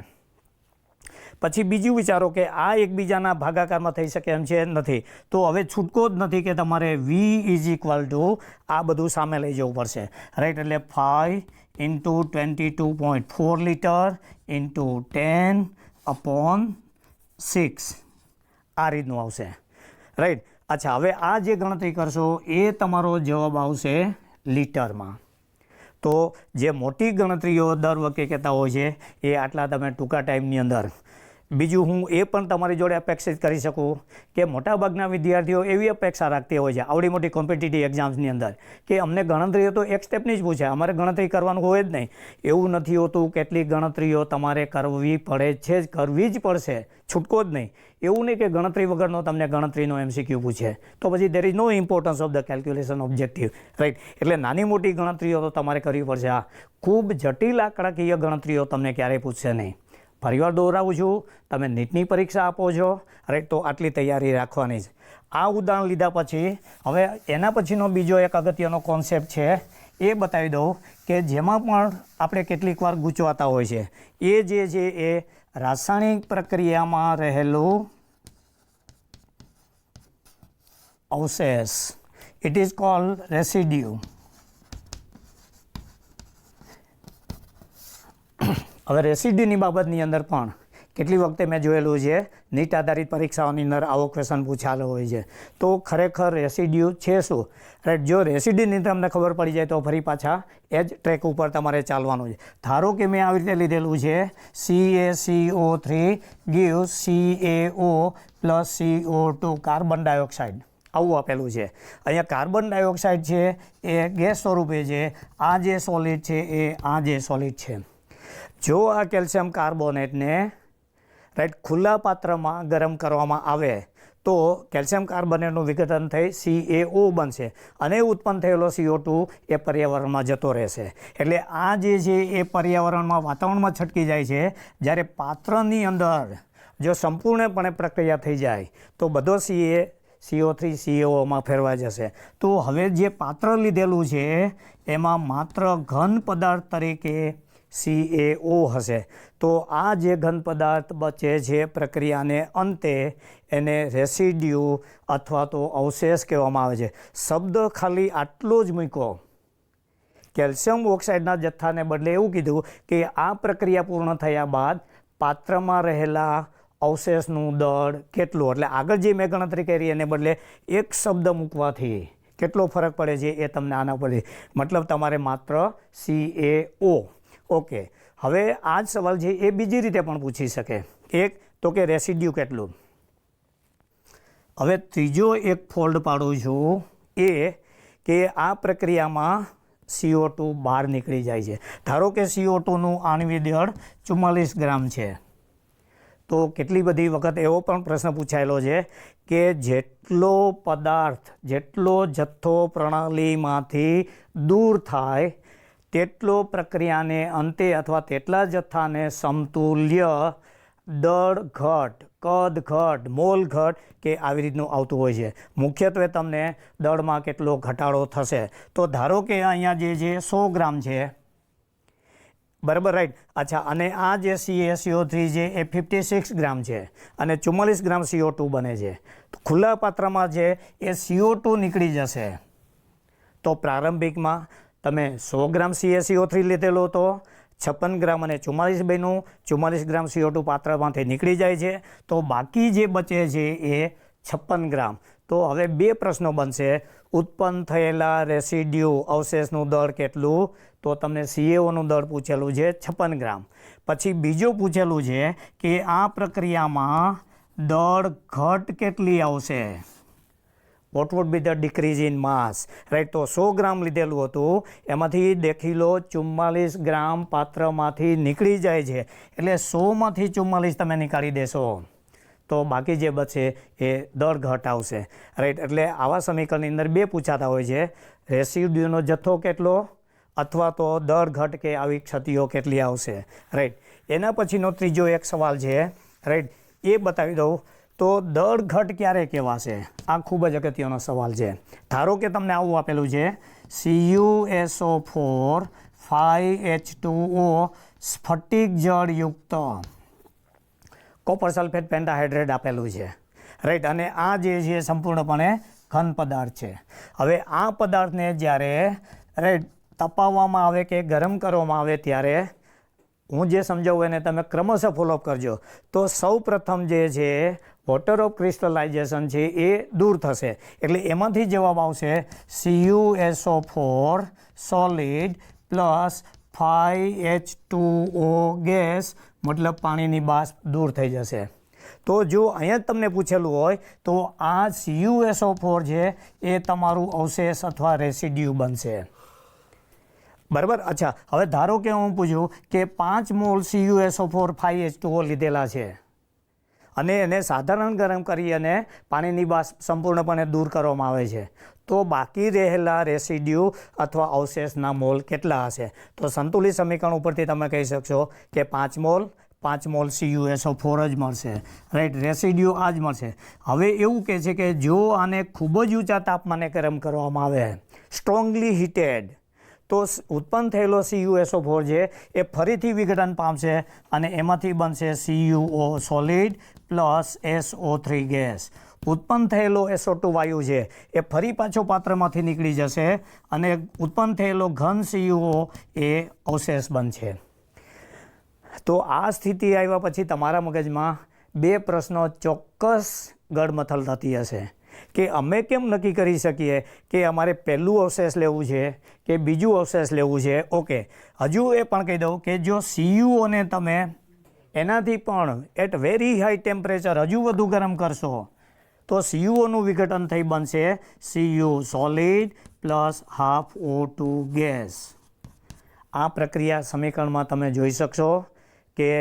પછી બીજું વિચારો કે આ એકબીજાના ભાગાકારમાં થઈ શકે એમ છે નથી, તો હવે છૂટકો જ નથી કે તમારે V ઇઝ ઇક્વલ ટુ આ બધું સામે લઈ જવું પડશે. રાઈટ, એટલે 5 × 22.4 લીટર × 10/6 આ રીતનું આવશે. રાઈટ. અચ્છા, હવે આ જે ગણતરી કરશો એ તમારો જવાબ આવશે લીટરમાં. તો જે મોટી ગણતરીઓ દર વખતે કહેતા હોય છે એ આટલા તમે ટૂંકા ટાઈમની અંદર. બીજું હું એ પણ તમારી જોડે અપેક્ષિત કરી શકું કે મોટાભાગના વિદ્યાર્થીઓ એવી અપેક્ષા રાખતી હોય છે આવડી મોટી કોમ્પિટિટિવ એક્ઝામ્સની અંદર કે અમને ગણતરીઓ તો એક સ્ટેપની જ પૂછે, અમારે ગણતરી કરવાનું હોય જ નહીં. એવું નથી હોતું. કેટલીક ગણતરીઓ તમારે કરવી પડે છે, કરવી જ પડશે, છૂટકો જ નહીં. એવું નહીં કે ગણતરી વગરનો તમને ગણતરીનો MCQ પૂછે તો પછી there is no importance of the calculation objective. Right. એટલે નાની મોટી ગણતરીઓ તો તમારે કરવી પડશે. હા, ખૂબ જટિલ આંકડાકીય ગણતરીઓ તમને ક્યારેય પૂછશે નહીં. ફરીવાર દોહરાવું છું, તમે નીટની પરીક્ષા આપો છો રાઈટ, તો આટલી તૈયારી રાખવાની જ. આ ઉદાહરણ લીધા પછી હવે એના પછીનો બીજો એક અગત્યનો કોન્સેપ્ટ છે એ બતાવી દઉં કે જેમાં પણ આપણે કેટલીક વાર ગૂંચવાતા હોય છે. એ જે છે એ રાસાયણિક પ્રક્રિયામાં રહેલું અવશેષ, ઇટ ઇઝ કોલ્ડ રેસિડ્યુ. હવે રેસિડ્યુની બાબતની અંદર પણ કેટલી વખતે મેં જોયેલું છે નીટ આધારિત પરીક્ષાઓની અંદર આવો ક્વેશ્ચન પૂછાયેલો હોય છે. તો ખરેખર રેસિડ્યુ છે શું? રાઈટ. જો રેસિડ્યુની તમને ખબર પડી જાય તો ફરી પાછા એ જ ટ્રેક ઉપર તમારે ચાલવાનું છે. ધારો કે મેં આવી રીતે લીધેલું છે CaCO3 gives CaO + CO2 carbon dioxide, આવું આપેલું છે. અહીંયા કાર્બન ડાયોક્સાઇડ છે એ ગેસ સ્વરૂપે છે, આ જે સોલિડ છે એ આ જે સોલિડ છે. જો આ કેલ્શિયમ કાર્બોનેટને રાઈટ ખુલ્લા પાત્રમાં ગરમ કરવામાં આવે તો કેલ્શિયમ કાર્બોનેટનું વિઘટન થઈ CaO બનશે અને ઉત્પન્ન થયેલો CO2 એ પર્યાવરણમાં જતો રહેશે. એટલે આ જે છે એ પર્યાવરણમાં વાતાવરણમાં છટકી જાય છે. જ્યારે પાત્રની અંદર જો સંપૂર્ણપણે પ્રક્રિયા થઈ જાય તો બધો CO3 CaOમાં ફેરવાઈ જશે. તો હવે જે પાત્ર લીધેલું છે એમાં માત્ર ઘન પદાર્થ તરીકે CaO હશે. તો આ જે ઘન પદાર્થ બચે છે પ્રક્રિયાને અંતે એને રેસિડ્યુ અથવા તો અવશેષ કહેવામાં આવે છે. શબ્દ ખાલી આટલો જ મૂક્યો. કેલ્શિયમ ઓક્સાઇડના જથ્થાને બદલે એવું કીધું કે આ પ્રક્રિયા પૂર્ણ થયા બાદ પાત્રમાં રહેલા અવશેષનું દળ કેટલું. એટલે આગળ જે મેં ગણતરી કરી એને બદલે એક શબ્દ મૂકવાથી કેટલો ફરક પડે છે એ તમને આના પરથી મતલબ તમારે માત્ર CaO. ઓકે, હવે આ જ સવાલ છે એ બીજી રીતે પણ પૂછી શકે. એક તો કે રેસિડ્યુ કેટલું. હવે ત્રીજો એક ફોલ્ડ પાડું છું એ કે આ પ્રક્રિયામાં CO2 બહાર નીકળી જાય છે. ધારો કે CO2નું આણ્વિક દળ 44 ગ્રામ છે. તો કેટલી બધી વખત એવો પણ પ્રશ્ન પૂછાયેલો છે કે જેટલો પદાર્થ જેટલો જથ્થો પ્રણાલીમાંથી દૂર થાય તેટલો પ્રક્રિયાને અંતે અથવા તેટલા જથ્થાને સમતુલ્ય દળ ઘટ, કદ ઘટ, મોલ ઘટ કે આવી રીતનું આવતું હોય છે. મુખ્યત્વે તમને દળમાં કેટલો ઘટાડો થશે. તો ધારો કે અહીંયા જે છે 100 ગ્રામ છે, બરાબર, રાઈટ. અચ્છા, અને આ જે CaCO3 છે એ 56 ગ્રામ છે અને 44 ગ્રામ CO2 બને છે. તો ખુલ્લા પાત્રમાં છે એ CO2 નીકળી જશે. તો પ્રારંભિકમાં તમે 100 ગ્રામ CaCO3 લીધેલો હતો, 56 ગ્રામ અને 44 બન્યું, 44 ગ્રામ CO2 પાત્રમાંથી નીકળી જાય છે. તો બાકી જે બચે છે એ 56 ગ્રામ. તો હવે બે પ્રશ્નો બનશે. ઉત્પન્ન થયેલા રેસિડ્યુ અવશેષનું દળ કેટલું. તો તમને CaOનું દળ પૂછેલું છે 56 ગ્રામ. પછી બીજું પૂછેલું છે કે આ પ્રક્રિયામાં દળ ઘટ કેટલી આવશે. What would be the decrease in mass, right. તો 100 ગ્રામ લીધેલું હતું એમાંથી દેખીલો 44 ગ્રામ પાત્રમાંથી નીકળી જાય છે. એટલે 100માંથી 44 તમે નીકાળી દેશો તો બાકી જે બચે એ દળ ઘટ આવશે, રાઈટ. એટલે આવા સમીકરણની અંદર બે પૂછાતા હોય છે. રેસિડ્યુનો જથ્થો કેટલો અથવા તો દળ ઘટ કે આવી ક્ષતિઓ કેટલી આવશે, રાઈટ. એના પછીનો ત્રીજો એક સવાલ છે, રાઈટ, એ બતાવી દઉં. તો દળ ઘટ ક્યારે કહેવાશે? આ ખૂબ જ અગત્યનો સવાલ છે. ધારો કે તમને આવું આપેલું છે CuSO4 5H2O સ્ફટિક જળયુક્ત કોપર સલ્ફેટ પેન્ટાહાઇડ્રેટ આપેલું છે, રાઈટ. અને આ જે છે સંપૂર્ણપણે ઘન પદાર્થ છે. હવે આ પદાર્થને જ્યારે રાઈટ તપાવવામાં આવે કે ગરમ કરવામાં આવે ત્યારે હું જે સમજાવું એને તમે ક્રમશઃ ફોલોઅપ કરજો. તો સૌ પ્રથમ જે છે વોટર ઓફ ક્રિસ્ટલાઇઝેશન છે એ દૂર થશે. એટલે એમાંથી જવાબ આવશે CuSO4 solid plus 5H2O gas, મતલબ પાણીની બાષ્પ દૂર થઈ જશે. તો જો અહીંયા જ તમને પૂછેલું હોય તો આ CuSO4 છે એ તમારું અવશેષ અથવા રેસિડ્યુ બનશે, બરાબર. અચ્છા, હવે ધારો કે હું પૂછું કે 5 મોલ CuSO4 5H2O લીધેલા છે અને એને સાધારણ ગરમ કરી અને પાણીની બાષ્પ સંપૂર્ણપણે દૂર કરવામાં આવે છે. તો બાકી રહેલા રેસિડ્યુ અથવા અવશેષના મોલ કેટલા હશે? તો સંતુલિત સમીકરણ ઉપરથી તમે કહી શકશો કે 5 મોલ CuSO4 જ મળશે, રાઈટ. રેસિડ્યુ આ જ મળશે. હવે એવું કહે છે કે જો આને ખૂબ જ ઊંચા તાપમાને ગરમ કરવામાં આવે, સ્ટ્રોંગલી હીટેડ, તો ઉત્પન્ન થયેલો CuSO4 છે એ ફરીથી વિઘટન પામશે અને એમાંથી બનશે CuO solid plus SO3 gas. ઉત્પન્ન થયેલો SO2 વાયુ છે એ ફરી પાછો પાત્રમાંથી નીકળી જશે અને ઉત્પન્ન થયેલો ઘન CuO એ અવશેષ બનશે. તો આ સ્થિતિ આવ્યા પછી તમારા મગજમાં બે પ્રશ્નો ચોક્કસ ગડમથલ થતી હશે કે અમે કેમ નક્કી કરી શકીએ કે અમારે પહેલું અવશેષ લેવું છે કે બીજું અવશેષ લેવું છે. ઓકે, હજુ એ પણ કહી દઉં કે જો CuOને તમે એનાથી પણ એટ વેરી હાઈ ટેમ્પરેચર હજુ વધુ ગરમ કરશો તો CuOનું વિઘટન થઈ બનશે Cu solid plus half O2 gas. આ પ્રક્રિયા સમીકરણમાં તમે જોઈ શકશો કે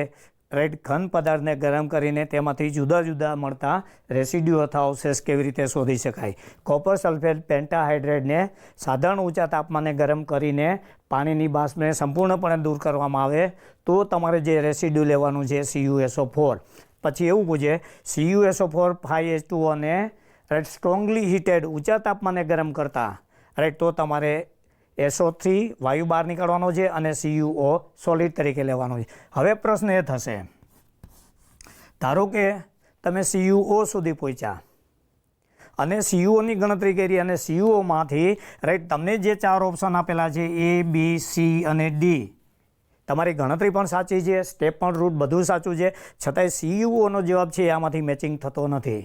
રાઈટ ઘન પદાર્થને ગરમ કરીને તેમાંથી જુદા જુદા મળતા રેસિડ્યુ અથવા અવશેષ કેવી રીતે શોધી શકાય. કોપર સલ્ફેટ પેન્ટાહાઇડ્રેટને સાધારણ ઊંચા તાપમાને ગરમ કરીને પાણીની બાષ્પને સંપૂર્ણપણે દૂર કરવામાં આવે તો તમારે જે રેસિડ્યુ લેવાનું છે CuSO4. પછી એવું પૂછે CuSO4 5H2O ને રાઈટ સ્ટ્રોંગલી હીટેડ ઊંચા તાપમાને ગરમ કરતા રાઈટ તો તમારે SO3 વાયુ બહાર નીકળવાનો છે અને CuO સોલિડ તરીકે લેવાનો છે. હવે પ્રશ્ન એ થશે, ધારો કે તમે CuO સુધી પહોંચ્યા અને CuOની ગણતરી કરી અને CuOમાંથી રાઈટ તમને જે 4 ઓપ્શન આપેલા છે A, B, C અને D, તમારી ગણતરી પણ સાચી છે, સ્ટેપ પણ રૂટ બધું સાચું છે, છતાંય CuOનો જવાબ છે આમાંથી મેચિંગ થતો નથી.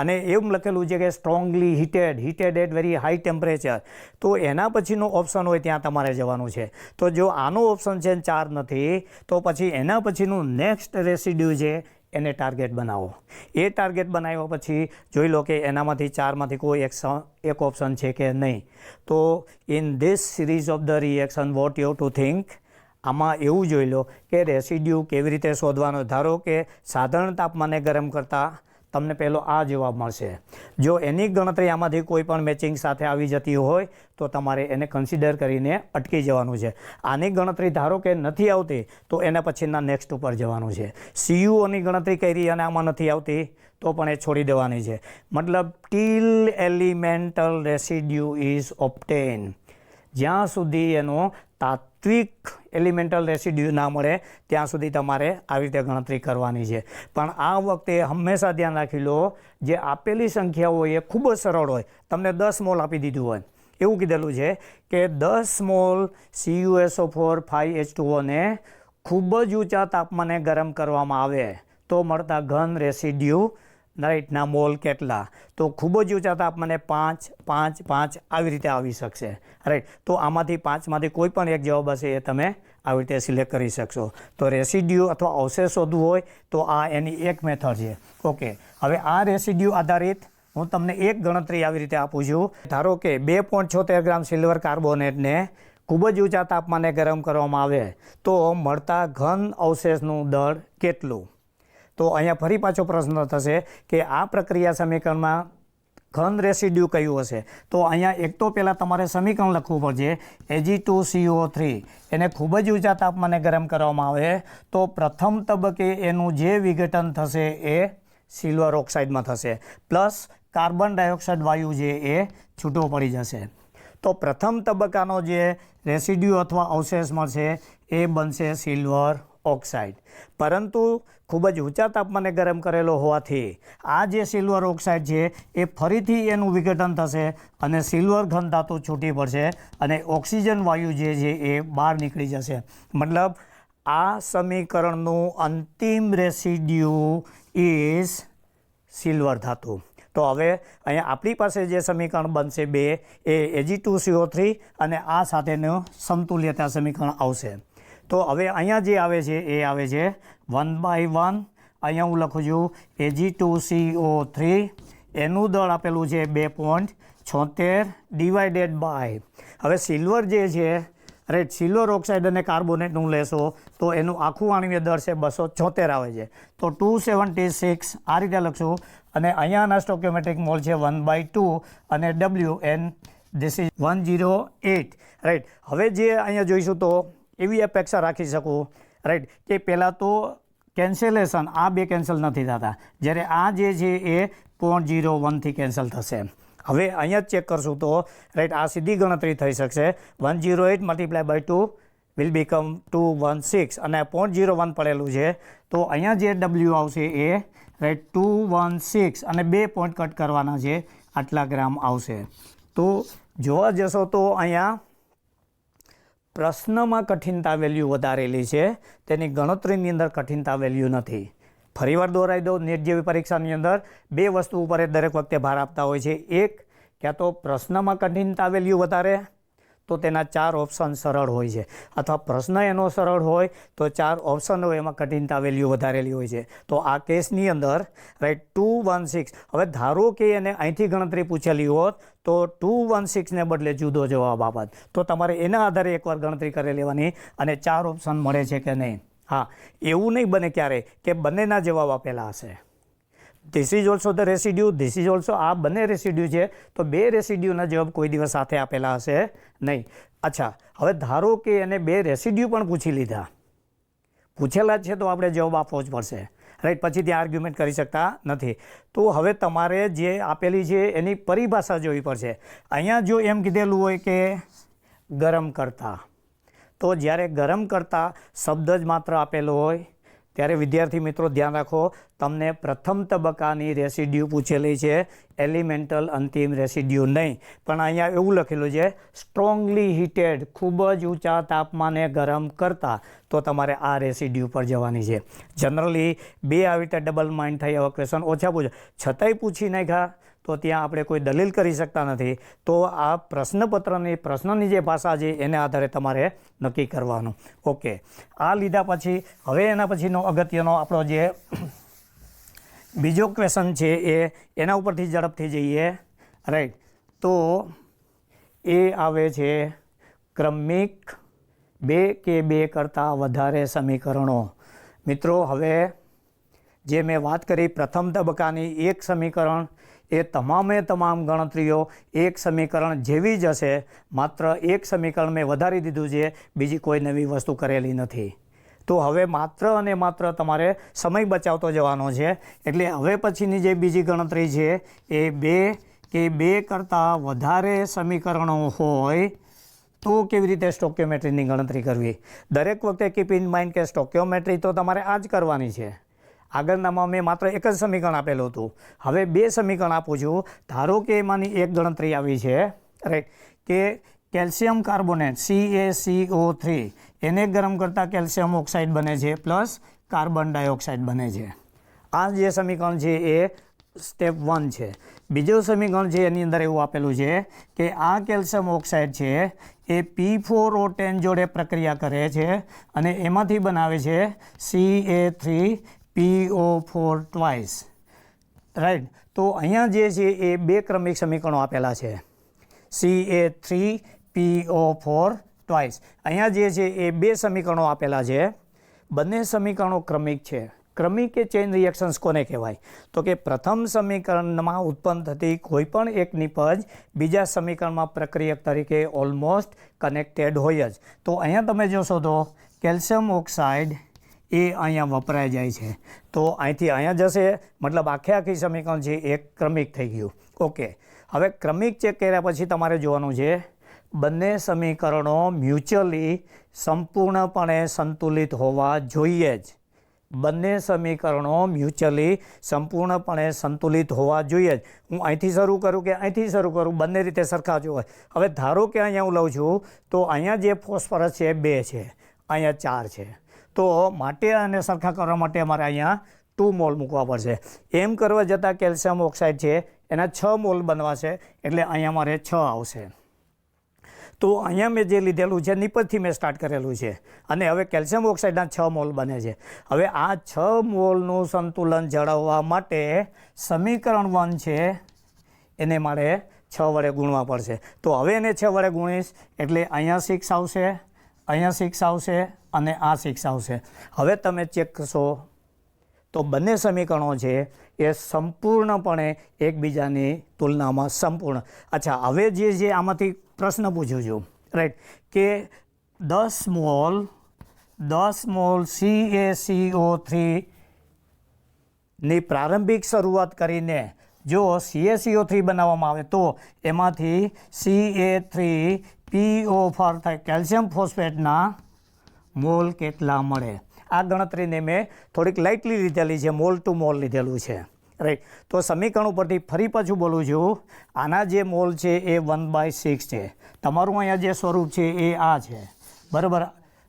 અને એવું લખેલું છે કે strongly heated at very high temperature. તો એના પછીનો ઓપ્શન હોય ત્યાં તમારે જવાનું છે. તો જો આનો ઓપ્શન છે 4 નથી તો પછી એના પછીનું નેક્સ્ટ રેસિડ્યુ છે એને ટાર્ગેટ બનાવો. એ ટાર્ગેટ બનાવ્યા પછી જોઈ લો કે એનામાંથી 4માંથી કોઈ એક ઓપ્શન છે કે નહીં. તો in this series of the reaction what you two think, આમાં એવું જોઈ લો કે રેસિડ્યુ કેવી રીતે શોધવાનો. ધારો કે સાધારણ તાપમાને ગરમ કરતાં તમને પહેલો આ જવાબ મળશે. જો એની ગણતરી આમાંથી કોઈ પણ મેચિંગ સાથે આવી જતી હોય તો તમારે એને કન્સિડર કરીને અટકી જવાનું છે. આની ગણતરી ધારો કે નથી આવતી તો એના પછીના નેક્સ્ટ ઉપર જવાનું છે. CuOની ગણતરી કરી અને આમાં નથી આવતી તો પણ એ છોડી દેવાની છે. મતલબ ટીલ એલિમેન્ટલ રેસિડ્યુ ઇઝ ઓબ્ટેન, જ્યાં સુધી એનો તાત્વિક એલિમેન્ટલ રેસિડ્યુ ના મળે ત્યાં સુધી તમારે આવી રીતે ગણતરી કરવાની છે. પણ આ વખતે હંમેશા ધ્યાન રાખી લો, જે આપેલી સંખ્યાઓ હોય એ ખૂબ જ સરળ હોય. તમને 10 મોલ આપી દીધું હોય, એવું કીધેલું છે કે 10 મોલ CuSO4 5H2O ને ખૂબ જ ઊંચા તાપમાને ગરમ કરવામાં આવે તો મળતા ઘન રેસિડ્યુ રાઈટના મોલ કેટલા. તો ખૂબ જ ઊંચા તાપમાને 5, 5, 5 આવી રીતે આવી શકશે. રાઈટ, તો આમાંથી 5માંથી કોઈ પણ એક જવાબ હશે એ તમે આવી રીતે સિલેક્ટ કરી શકશો. તો રેસિડ્યુ અથવા અવશેષ શોધવું હોય તો આ એની એક મેથડ છે. ઓકે, હવે આ રેસિડ્યુ આધારિત હું તમને એક ગણતરી આવી રીતે આપું છું. ધારો કે 2.76 ગ્રામ સિલ્વર કાર્બોનેટને ખૂબ જ ઊંચા તાપમાને ગરમ કરવામાં આવે તો મળતા ઘન અવશેષનું દળ કેટલું. તો અહીંયા ફરી પાછો પ્રશ્ન થશે કે આ પ્રક્રિયા સમીકરણમાં ઘન રેસિડ્યુ કયું હશે. તો અહીંયા એક તો પહેલાં તમારે સમીકરણ લખવું પડશે. Ag2CO3 એને ખૂબ જ ઊંચા તાપમાને ગરમ કરવામાં આવે તો પ્રથમ તબક્કે એનું જે વિઘટન થશે એ સિલ્વર ઓક્સાઇડમાં થશે, પ્લસ કાર્બન ડાયોક્સાઇડ વાયુ જે એ છૂટો પડી જશે. તો પ્રથમ તબક્કાનો જે રેસિડ્યુ અથવા અવશેષ મળશે એ બનશે સિલ્વર ઓક્સાઇડ. પરંતુ ખૂબ જ ઊંચા તાપમાને ગરમ કરેલો હોવાથી આ જે સિલ્વર ઓક્સાઇડ છે એ ફરીથી એનું વિઘટન થશે અને સિલ્વર ઘન ધાતુ છૂટી પડશે અને ઓક્સિજન વાયુ જે છે એ બહાર નીકળી જશે. મતલબ આ સમીકરણનું અંતિમ રેસિડ્યુ ઇઝ સિલ્વર ધાતુ. તો હવે અહીંયા આપણી પાસે જે સમીકરણ બનશે 2 એ Ag2CO3 અને આ સાથેનું સમતુલ્યતા સમીકરણ આવશે. તો હવે અહીંયા જે આવે છે એ આવે છે 1/1. અહીંયા હું લખું છું Ag2CO3 એનું દળ આપેલું છે 2.76 ડિવાઇડેડ બાય, હવે સિલ્વર જે છે રાઈટ, સિલ્વર ઓક્સાઇડ અને કાર્બોનેટનું લેશો તો એનું આખું આણ્વીય દળ છે 276 આવે છે. તો 276 આ રીતે લખશું અને અહીંયાના સ્ટોઇકિયોમેટ્રિક મોલ છે 1/2 અને WN ધીસ ઇઝ 108. રાઈટ, હવે જે અહીંયા જોઈશું તો એવી અપેક્ષા રાખી શકું રાઈટ કે પહેલાં તો કેન્સલેશન આ બે કેન્સલ નથી થતા, જ્યારે આ જે છે એ 0.01થી કેન્સલ થશે. હવે અહીંયા જ ચેક કરશું તો રાઈટ આ સીધી ગણતરી થઈ શકશે. 108 મલ્ટીપ્લાય બાય 2 વિલ બીકમ 216 અને 0.01 પડેલું છે તો અહીંયા જે W આવશે એ રાઈટ 216 અને 2 પોઈન્ટ કટ કરવાના છે, આટલા ગ્રામ આવશે. તો જોવા જશો તો અહીંયા પ્રશ્નમાં કઠિનતા વેલ્યુ વધારેલી છે, તેની ગણતરીની અંદર કઠિનતા વેલ્યુ નથી. ફરીવાર દોહરાવી દો, નેટ જેવી પરીક્ષાની અંદર 2 વસ્તુ ઉપર દરેક વખતે ભાર આપતા હોય છે. એક, ક્યાં તો પ્રશ્નમાં કઠિનતા વેલ્યુ વધારે તો તેના 4 ઓપ્શન સરળ હોય છે, અથવા પ્રશ્ન એનો સરળ હોય તો 4 ઓપ્શન હોય એમાં કઠિનતા વેલ્યુ વધારેલી હોય છે. તો આ કેસની અંદર રાઈટ 216, હવે ધારો કે એને અહીંથી ગણતરી પૂછેલી હોત તો 216ને બદલે જુદો જવાબ આપત તો તમારે એના આધારે એકવાર ગણતરી કરી લેવાની અને 4 ઓપ્શન મળે છે કે નહીં હા, એવું નહીં બને ક્યારે કે બંનેના જવાબ આપેલા હશે. This is also the residue, this is also, આ બંને રેસિડ્યુ છે તો બે રેસિડ્યુના જવાબ કોઈ દિવસ સાથે આપેલા હશે નહીં. અચ્છા, હવે ધારો કે એને બે રેસિડ્યુ પણ પૂછી લીધા, પૂછેલા જ છે તો આપણે જવાબ આપવો જ પડશે, રાઈટ. પછી ત્યાં આર્ગ્યુમેન્ટ કરી શકતા નથી. તો હવે તમારે જે આપેલી છે એની પરિભાષા જોવી પડશે. અહીંયા જો એમ કીધેલું હોય કે ગરમ કરતા, તો જ્યારે ગરમ કરતા શબ્દ જ માત્ર આપેલો હોય ત્યારે વિદ્યાર્થી મિત્રો ધ્યાન રાખો, તમને પ્રથમ તબક્કાની રેસિડ્યુ પૂછેલી છે, એલિમેન્ટલ અંતિમ રેસિડ્યુ નહીં. પણ અહીંયા એવું લખેલું છે સ્ટ્રોંગલી હીટેડ, ખૂબ જ ઊંચા તાપમાને ગરમ કરતા, તો તમારે આ રેસિડ્યુ પર જવાની છે. જનરલી બે આવી રીતે ડબલ માઇન્ડ થઈ એવા ક્વેશ્ચન ઓછા પૂછે, છતાંય પૂછી નાખ્યા તો ત્યાં આપણે કોઈ દલીલ કરી શકતા નથી. તો આ પ્રશ્નની જે ભાષા છે એને આધારે તમારે નક્કી કરવાનું. ઓકે, આ લીધા પછી હવે એના પછીનો અગત્યનો આપણો જે બીજો ક્વેશ્ચન છે એના ઉપરથી ઝડપથી જઈએ, રાઈટ. તો એ આવે છે ક્રમિક બે કે બે કરતાં વધારે સમીકરણો. મિત્રો હવે જે મેં વાત કરી પ્રથમ તબક્કાની એક સમીકરણ, એ તમામ ગણતરીઓ એક સમીકરણ જેવી જ હશે, માત્ર એક સમીકરણ મેં વધારી દીધું છે, બીજી કોઈ નવી વસ્તુ કરેલી નથી. તો હવે માત્ર અને માત્ર તમારે સમય બચાવતો જવાનો છે. એટલે હવે પછીની જે બીજી ગણતરી છે એ બે કે બે કરતાં વધારે સમીકરણો હોય તો કેવી રીતે સ્ટોક્યોમેટ્રીની ગણતરી કરવી. દરેક વખતે કીપ ઇન માઇન્ડ કે સ્ટોક્યોમેટ્રી તો તમારે આ જ કરવાની છે. આગળનામાં મેં માત્ર એક જ સમીકરણ આપેલું હતું, હવે બે સમીકરણ આપું છું. ધારો કે એમાંની એક ગણતરી આવી છે, રાઈટ, કે કેલ્શિયમ કાર્બોનેટ CaCO3 એને ગરમ કરતાં કેલ્શિયમ ઓક્સાઇડ બને છે પ્લસ કાર્બન ડાયોક્સાઇડ બને છે. આ જે સમીકરણ છે એ સ્ટેપ 1 છે. બીજું સમીકરણ છે એની અંદર એવું આપેલું છે કે આ કેલ્શિયમ ઓક્સાઇડ છે એ P4O10 જોડે પ્રક્રિયા કરે છે અને એમાંથી બનાવે છે Ca3PO4 ટ્વાઇસ, રાઈટ. તો અહીંયા જે છે એ બે ક્રમિક સમીકરણો આપેલા છે, Ca3PO4 ટ્વાઇસ. અહીંયા જે છે એ બે સમીકરણો આપેલા છે, બંને સમીકરણો ક્રમિક છે. ક્રમિક કે ચેઇન રિએક્શન્સ કોને કહેવાય? તો કે પ્રથમ સમીકરણમાં ઉત્પન્ન થતી કોઈ પણ એક નિપજ બીજા સમીકરણમાં પ્રક્રિયક તરીકે ઓલમોસ્ટ કનેક્ટેડ હોય જ. તો અહીંયા તમે જોશો તો કેલ્શિયમ ઓક્સાઇડ એ અહીંયા વપરાઈ જાય છે, તો અહીંથી અહીંયા જશે, મતલબ આખી સમીકરણ છે એ ક્રમિક થઈ ગયું. ઓકે, હવે ક્રમિક ચેક કર્યા પછી તમારે જોવાનું છે બંને સમીકરણો મ્યુચ્યુઅલી સંપૂર્ણપણે સંતુલિત હોવા જોઈએ જ. બંને સમીકરણો મ્યુચ્યુઅલી સંપૂર્ણપણે સંતુલિત હોવા જોઈએ જ. હું અહીંથી શરૂ કરું કે અહીંથી શરૂ કરું, બંને રીતે સરખા જ હોય. હવે ધારો કે અહીંયા હું લઉં છું તો અહીંયા જે ફોસ્ફરસ છે 2 છે, અહીંયા 4 છે, તો માટે અને સરખા કરવા માટે અમારે અહીંયા 2 મોલ મૂકવા પડશે. એમ કરવા જતાં કેલ્શિયમ ઓક્સાઇડ છે એના 6 મોલ બનવાશે, એટલે અહીંયા મારે 6 આવશે. તો અહીંયા મેં જે લીધેલું છે નિપજથી મેં સ્ટાર્ટ કરેલું છે અને હવે કેલ્શિયમ ઓક્સાઇડના 6 મોલ બને છે. હવે આ 6 મોલનું સંતુલન જાળવવા માટે સમીકરણ 1 છે એને મારે 6 વડે ગુણવા પડશે. તો હવે એને 6 વડે ગુણીશ એટલે અહીંયા 6 આવશે, અહીંયા 6 આવશે અને આ 6 આવશે. હવે તમે ચેક કરશો તો બંને સમીકરણો છે એ સંપૂર્ણપણે એકબીજાની તુલનામાં સંપૂર્ણ. અચ્છા, હવે જે આમાંથી પ્રશ્ન પૂછું છું, રાઈટ, કે 10 મોલ CaCO3 ની પ્રારંભિક શરૂઆત કરીને જો CaCO3 બનાવવામાં આવે તો એમાંથી Ca3PO4 થાય, કેલ્શિયમ ફોસ્ફેટના મોલ કેટલા મળે? આ ગણતરીને મેં થોડીક લાઇટલી લીધેલી છે, મોલ ટુ મોલ લીધેલું છે, રાઈટ. તો સમીકરણ ઉપરથી ફરી પાછું બોલું છું, આના જે મોલ છે એ 1/6 છે. તમારું અહીંયા જે સ્વરૂપ છે એ આ છે, બરાબર,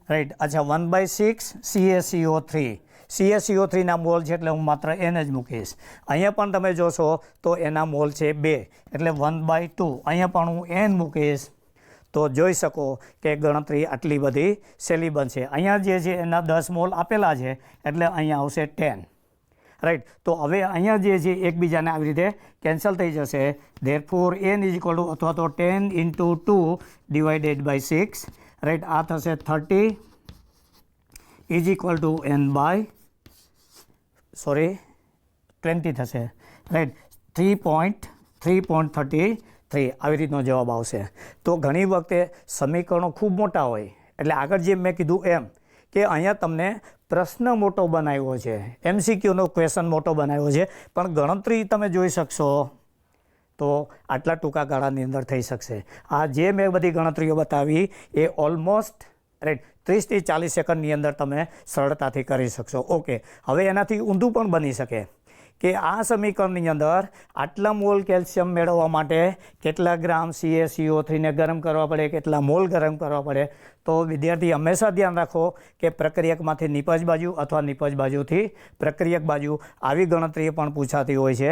રાઈટ. અચ્છા, 1/6 CaCO3ના મોલ છે એટલે હું માત્ર n જ મૂકીશ. અહીંયા પણ તમે જોશો તો એના મોલ છે 2 એટલે 1/2. અહીંયા પણ હું n મૂકીશ તો જોઈ શકો કે ગણતરી આટલી બધી સહેલી બનશે. અહીંયા જે છે એના 10 મોલ આપેલા છે એટલે અહીંયા આવશે 10, રાઈટ. તો હવે અહીંયા જે છે એકબીજાને આવી રીતે કેન્સલ થઈ જશે. Therefore n is equal two અથવા તો 10 × 2 / 6, રાઈટ. આ થશે 30 is equal to n by 20 થશે, રાઈટ. 3.33 આવી રીતનો જવાબ આવશે. તો ઘણી વખતે સમીકરણો ખૂબ મોટા હોય એટલે આગળ જેમ મેં કીધું એમ કે અહીંયા તમને પ્રશ્ન મોટો બનાવ્યો છે, MCQનો ક્વેશ્ચન મોટો બનાવ્યો છે, પણ ગણતરી તમે જોઈ શકશો તો આટલા ટૂંકા ગાળાની અંદર થઈ શકશે. આ જે મેં બધી ગણતરીઓ બતાવી એ ઓલમોસ્ટ રાઈટ 30 થી 40 સેકન્ડની અંદર તમે સરળતાથી કરી શકશો. ઓકે, હવે એનાથી ઊંધું પણ બની શકે કે આ સમીકરણની અંદર આટલા મોલ કેલ્શિયમ મેળવવા માટે કેટલા ગ્રામ CaCO3ને ગરમ કરવા પડે, કેટલા મોલ ગરમ કરવા પડે. તો વિદ્યાર્થી હંમેશા ધ્યાન રાખો કે પ્રક્રિયકમાંથી નિપજ બાજુ અથવા નિપજ બાજુથી પ્રક્રિયક બાજુ આવી ગણતરી પણ પૂછાતી હોય છે.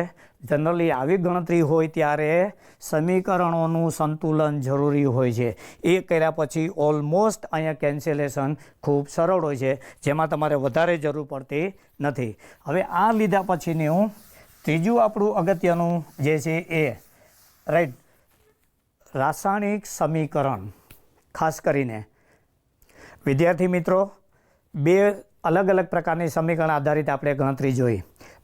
જનરલી આવી ગણતરી હોય ત્યારે સમીકરણોનું સંતુલન જરૂરી હોય છે. એ કર્યા પછી ઓલમોસ્ટ અહીંયા કેન્સલેશન ખૂબ સરળ હોય છે, જેમાં તમારે વધારે જરૂર પડતી નથી. હવે આ લીધા પછીનું ત્રીજું આપણું અગત્યનું જે છે એ રાઈટ રાસાયણિક સમીકરણ. ખાસ કરીને વિદ્યાર્થી મિત્રો, બે અલગ અલગ પ્રકારની સમીકરણ આધારિત આપણે ગણતરી જોઈ.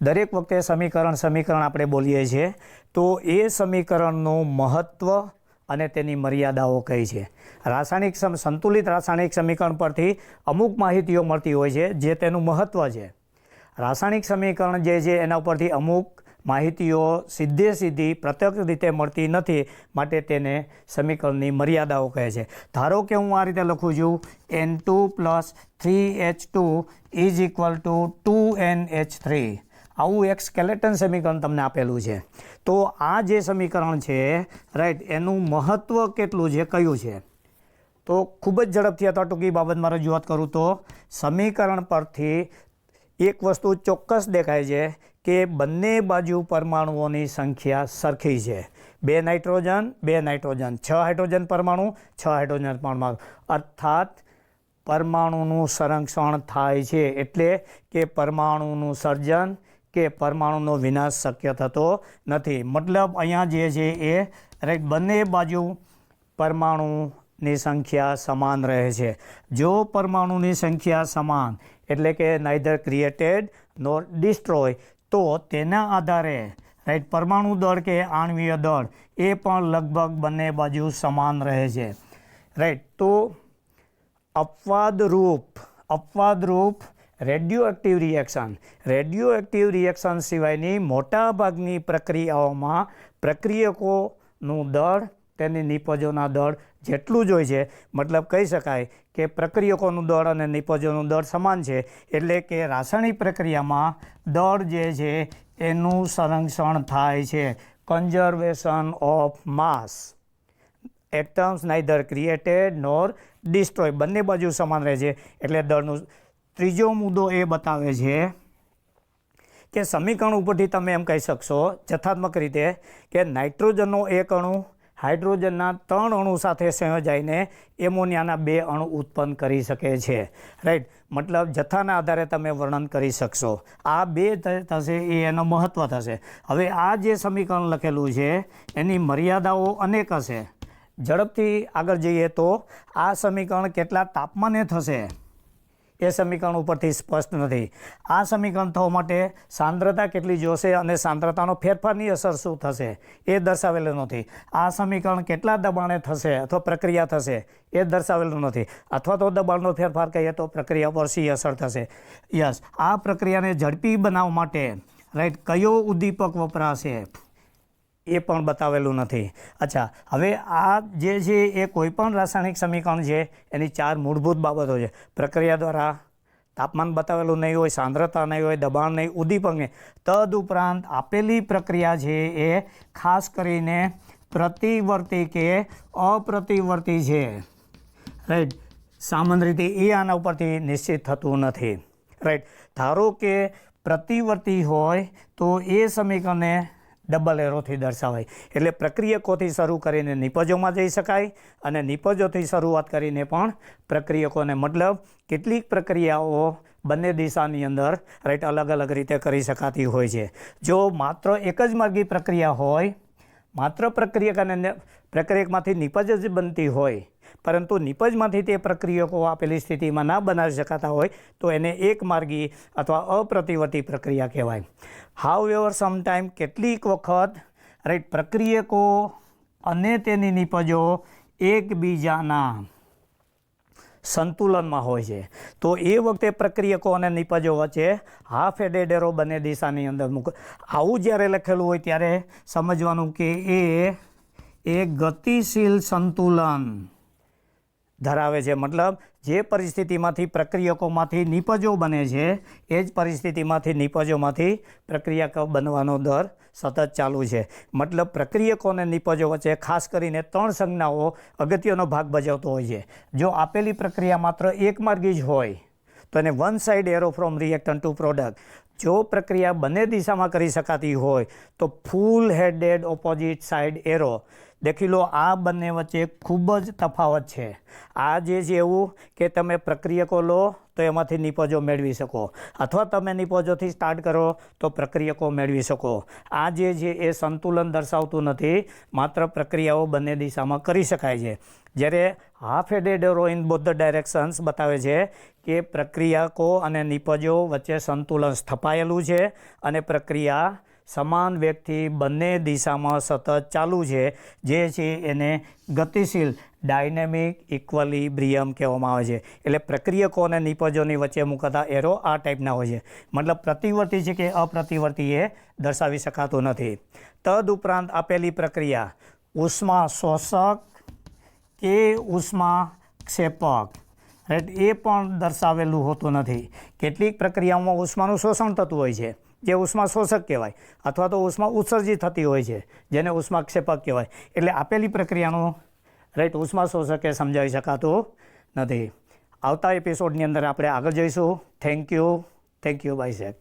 દરેક વખતે સમીકરણ આપણે બોલીએ છીએ તો એ સમીકરણનું મહત્ત્વ અને તેની મર્યાદાઓ કઈ છે. રાસાયણિક સંતુલિત રાસાયણિક સમીકરણ પરથી અમુક માહિતીઓ મળતી હોય છે જે તેનું મહત્ત્વ છે. રાસાયણિક સમીકરણ જે છે એના ઉપરથી અમુક માહિતીઓ સીધી પ્રત્યક્ષ રીતે મળતી નથી, માટે તેને સમીકરણની મર્યાદાઓ કહે છે. ધારો કે હું આ રીતે લખું છું N2 + 3H2 is equal two 2NH3. આવું એક સ્કેલેટન સમીકરણ તમને આપેલું છે. તો આ જે સમીકરણ છે રાઈટ એનું મહત્ત્વ કેટલું છે, કયું છે? તો ખૂબ જ ઝડપથી અથવા ટૂંકી બાબતમાં રજૂઆત કરું તો સમીકરણ પરથી એક વસ્તુ ચોક્કસ દેખાય છે કે બંને બાજુ પરમાણુઓની સંખ્યા સરખી છે. 2 નાઇટ્રોજન 2 નાઇટ્રોજન, 6 હાઇડ્રોજન પરમાણુ 6 હાઇડ્રોજન પરમાણુ, અર્થાત પરમાણુનું સંરક્ષણ થાય છે. એટલે કે પરમાણુનું સર્જન કે પરમાણુનો વિનાશ શક્ય થતો નથી. મતલબ અહીંયા જે છે એ રાઈટ બંને બાજુ પરમાણુની સંખ્યા સમાન રહે છે. જો પરમાણુની સંખ્યા સમાન એટલે કે નાઇધર ક્રિએટેડ નોર ડિસ્ટ્રોય, તો તેના આધારે રાઈટ પરમાણુ દળ કે આણ્વીય દળ એ પણ લગભગ બંને બાજુ સમાન રહે છે. રાઈટ. તો અપવાદરૂપ રેડિયોએક્ટિવ રિએક્શન સિવાયની મોટાભાગની પ્રક્રિયાઓમાં પ્રક્રિયકોનું દળ તેની નિપજોના દળ જેટલું જ હોય છે. મતલબ કહી શકાય કે પ્રક્રિયકોનું દળ અને નિપજોનું દળ સમાન છે. એટલે કે રાસાયણિક પ્રક્રિયામાં દળ જે છે એનું સંરક્ષણ થાય છે. Conservation of mass, atoms neither created nor destroy, બંને બાજુ સમાન રહે છે. એટલે દળનું ત્રીજો મુદ્દો એ બતાવે છે કે સમીકરણ ઉપરથી તમે એમ કહી શકશો જથ્થાત્મક રીતે કે નાઇટ્રોજનનો એક અણુ હાઇડ્રોજનના 3 અણુ સાથે સંયોજાઈને એમોનિયાના 2 અણુ ઉત્પન્ન કરી શકે છે. રાઈટ. મતલબ જથ્થાના આધારે તમે વર્ણન કરી શકશો. આ 2 થશે એ એનો મહત્ત્વ થશે. હવે આ જે સમીકરણ લખેલું છે એની મર્યાદાઓ અનેક હશે. ઝડપથી આગળ જઈએ તો આ સમીકરણ કેટલા તાપમાને થશે એ સમીકરણ ઉપરથી સ્પષ્ટ નથી. આ સમીકરણ થવા માટે સાંદ્રતા કેટલી જોશે અને સાંદ્રતાનો ફેરફારની અસર શું થશે એ દર્શાવેલું નથી. આ સમીકરણ કેટલા દબાણે થશે અથવા પ્રક્રિયા થશે એ દર્શાવેલું નથી. અથવા તો દબાણનો ફેરફાર કહીએ તો પ્રક્રિયા પર શી અસર થશે. યસ. આ પ્રક્રિયાને ઝડપી બનાવવા માટે રાઈટ કયો ઉદ્દીપક વપરાશે એ પણ બતાવેલું નથી. અચ્છા, હવે આ જે છે એ કોઈપણ રાસાયણિક સમીકરણ છે એની 4 મૂળભૂત બાબતો છે. પ્રક્રિયા દ્વારા તાપમાન બતાવેલું નહીં હોય, સાંદ્રતા નહીં હોય, દબાણ નહીં, ઉદ્દીપક નહીં. તદુપરાંત આપેલી પ્રક્રિયા છે એ ખાસ કરીને પ્રતિવર્તી કે અપ્રતિવર્તી છે. રાઈટ. સામાન્ય રીતે એ આના ઉપરથી નિશ્ચિત થતું નથી. રાઈટ. ધારો કે પ્રતિવર્તી હોય તો એ સમીકરણને ડબલ એરોથી દર્શાવાય. એટલે પ્રક્રિયકોથી શરૂ કરીને નિપજોમાં જઈ શકાય અને નિપજોથી શરૂઆત કરીને પણ પ્રક્રિયકોને, મતલબ કેટલીક પ્રક્રિયાઓ બંને દિશાની અંદર રાઈટ અલગ અલગ રીતે કરી શકાતી હોય છે. જો માત્ર એક જ માર્ગી પ્રક્રિયા હોય, માત્ર પ્રક્રિયકમાંથી નિપજ જ બનતી હોય પરંતુ નિપજમાંથી તે પ્રક્રિયકો આપેલી સ્થિતિમાં ના બનાવી શકાતા હોય તો એને એકમાર્ગી અથવા અપ્રતિવર્તી પ્રક્રિયા કહેવાય. હાઉએવર સમટાઈમ કેટલીક વખત રાઈટ પ્રક્રિયકો અને તેની નિપજો એકબીજાના સંતુલનમાં હોય છે. તો એ વખતે પ્રક્રિયકો અને નિપજો વચ્ચે હાફ હેડેડ એરો બંને દિશાની અંદર મૂકો. આવું જ્યારે લખેલું હોય ત્યારે સમજવાનું કે એ ગતિશીલ સંતુલન ધરાવે છે. મતલબ જે પરિસ્થિતિમાંથી પ્રક્રિયકોમાંથી નિપજો બને છે એ જ પરિસ્થિતિમાંથી નિપજોમાંથી પ્રક્રિયકો બનવાનો દર સતત ચાલુ છે. મતલબ પ્રક્રિયકો અને નિપજો વચ્ચે ખાસ કરીને 3 સંજ્ઞાઓ અગત્યનો ભાગ ભજવતો હોય છે. જો આપેલી પ્રક્રિયા માત્ર એકમાર્ગી જ હોય તો એને one side arrow from reactant to product. જો પ્રક્રિયા બંને દિશામાં કરી શકાતી હોય તો full headed opposite side arrow. દેખી લો આ બંને વચ્ચે ખૂબ જ તફાવત છે. આ જે છે એવું કે તમે પ્રક્રિયકો લો તો એમાંથી નિપજો મેળવી શકો, અથવા તમે નિપજોથી સ્ટાર્ટ કરો તો પ્રક્રિયકો મેળવી શકો. આ જે છે એ સંતુલન દર્શાવતું નથી, માત્ર પ્રક્રિયાઓ બંને દિશામાં કરી શકાય છે. જ્યારે half headed arrow in both the directions બતાવે છે કે પ્રક્રિયકો અને નિપજો વચ્ચે સંતુલન સ્થપાયેલું છે અને પ્રક્રિયા સમાન વેગથી બંને દિશામાં સતત ચાલુ છે, જે છે એને ગતિશીલ ડાયનેમિક ઇક્વલિબ્રિયમ કહેવામાં આવે છે. એટલે પ્રક્રિયકો અને નિપજોની વચ્ચે મૂકાતા એરો આ ટાઈપના હોય છે. મતલબ પ્રતિવર્તી છે કે અપ્રતિવર્તી એ દર્શાવી શકાતું નથી. તદુપરાંત આપેલી પ્રક્રિયા ઉષ્મા શોષક કે ઉષ્મા ક્ષેપક રાઈટ એ પણ દર્શાવેલું હોતું નથી. કેટલીક પ્રક્રિયાઓમાં ઉષ્માનું શોષણ થતું હોય છે જે ઉષ્મા શોષક કહેવાય, અથવા તો ઉષ્મા ઉત્સર્જિત થતી હોય છે જેને ઉષ્માક્ષેપક કહેવાય. એટલે આપેલી પ્રક્રિયાનું રાઈટ ઉષ્મા શોષકે સમજાવી શકાતું નથી. આવતા એપિસોડની અંદર આપણે આગળ જઈશું. Thank you bye sec.